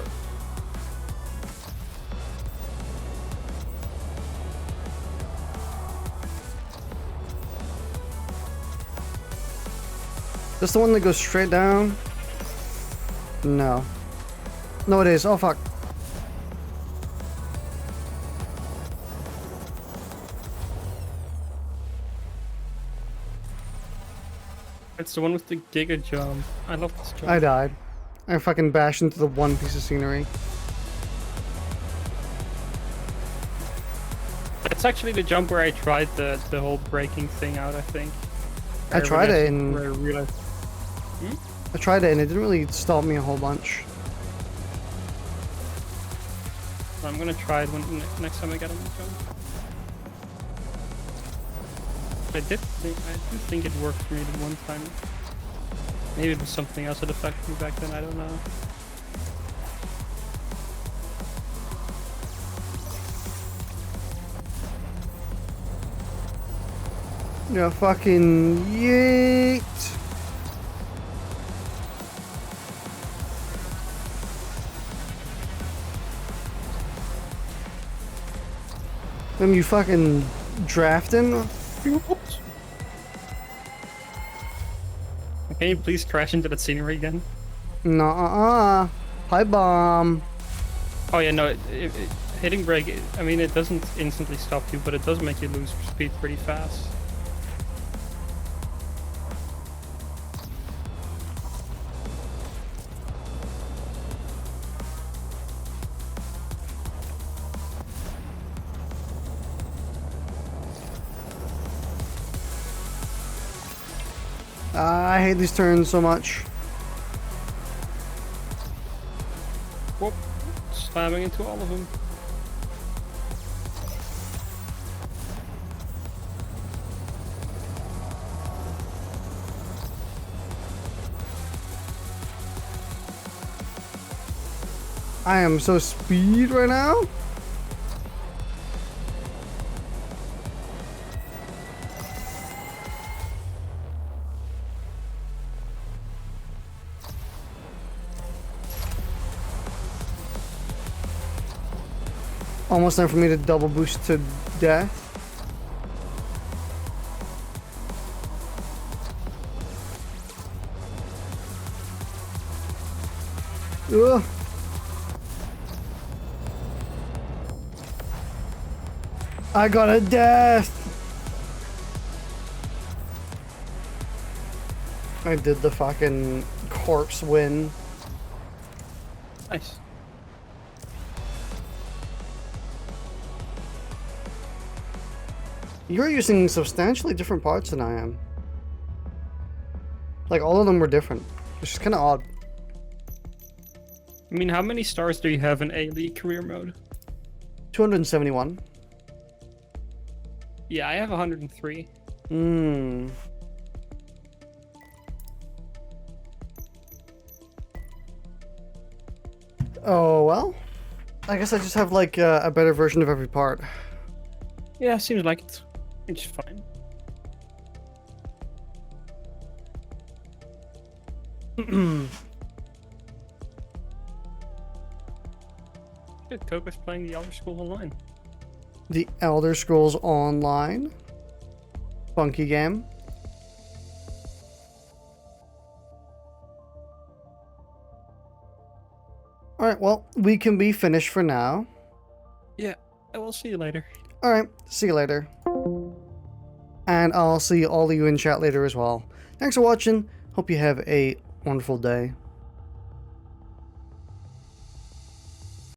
This the one that goes straight down? No. No, it is. Oh, fuck. It's the one with the giga jump. I love this jump. I died. I fucking bashed into the one piece of scenery. It's actually the jump where I tried the whole breaking thing out, I think. I tried it and and where I realized. I tried it and it didn't really stop me a whole bunch. I'm gonna try it next time I get on the jump. I do think it worked for me the one time. Maybe it was something else that affected me back then, I don't know. Yeah, fucking yeet. Them you fucking drafting? Can you please crash into that scenery again? Nah, Pipe bomb. Oh yeah, no, hitting brake, I mean, it doesn't instantly stop you, but it does make you lose speed pretty fast. I hate these turns so much. Whoop, slamming into all of them. I am so speed right now. Almost time for me to double boost to death. Ugh. I got a death. I did the fucking corpse win. Nice. You're using substantially different parts than I am. Like, all of them were different. Which is kind of odd. I mean, how many stars do you have in A-League career mode? 271. Yeah, I have 103. Hmm. Oh, well. I guess I just have, like, a better version of every part. Yeah, seems like it. It's fine. Good, Coco's playing the Elder Scrolls Online. The Elder Scrolls Online. Funky game. Alright, well, we can be finished for now. Yeah, I will see you later. Alright, see you later. And I'll see all of you in chat later as well. Thanks for watching. Hope you have a wonderful day.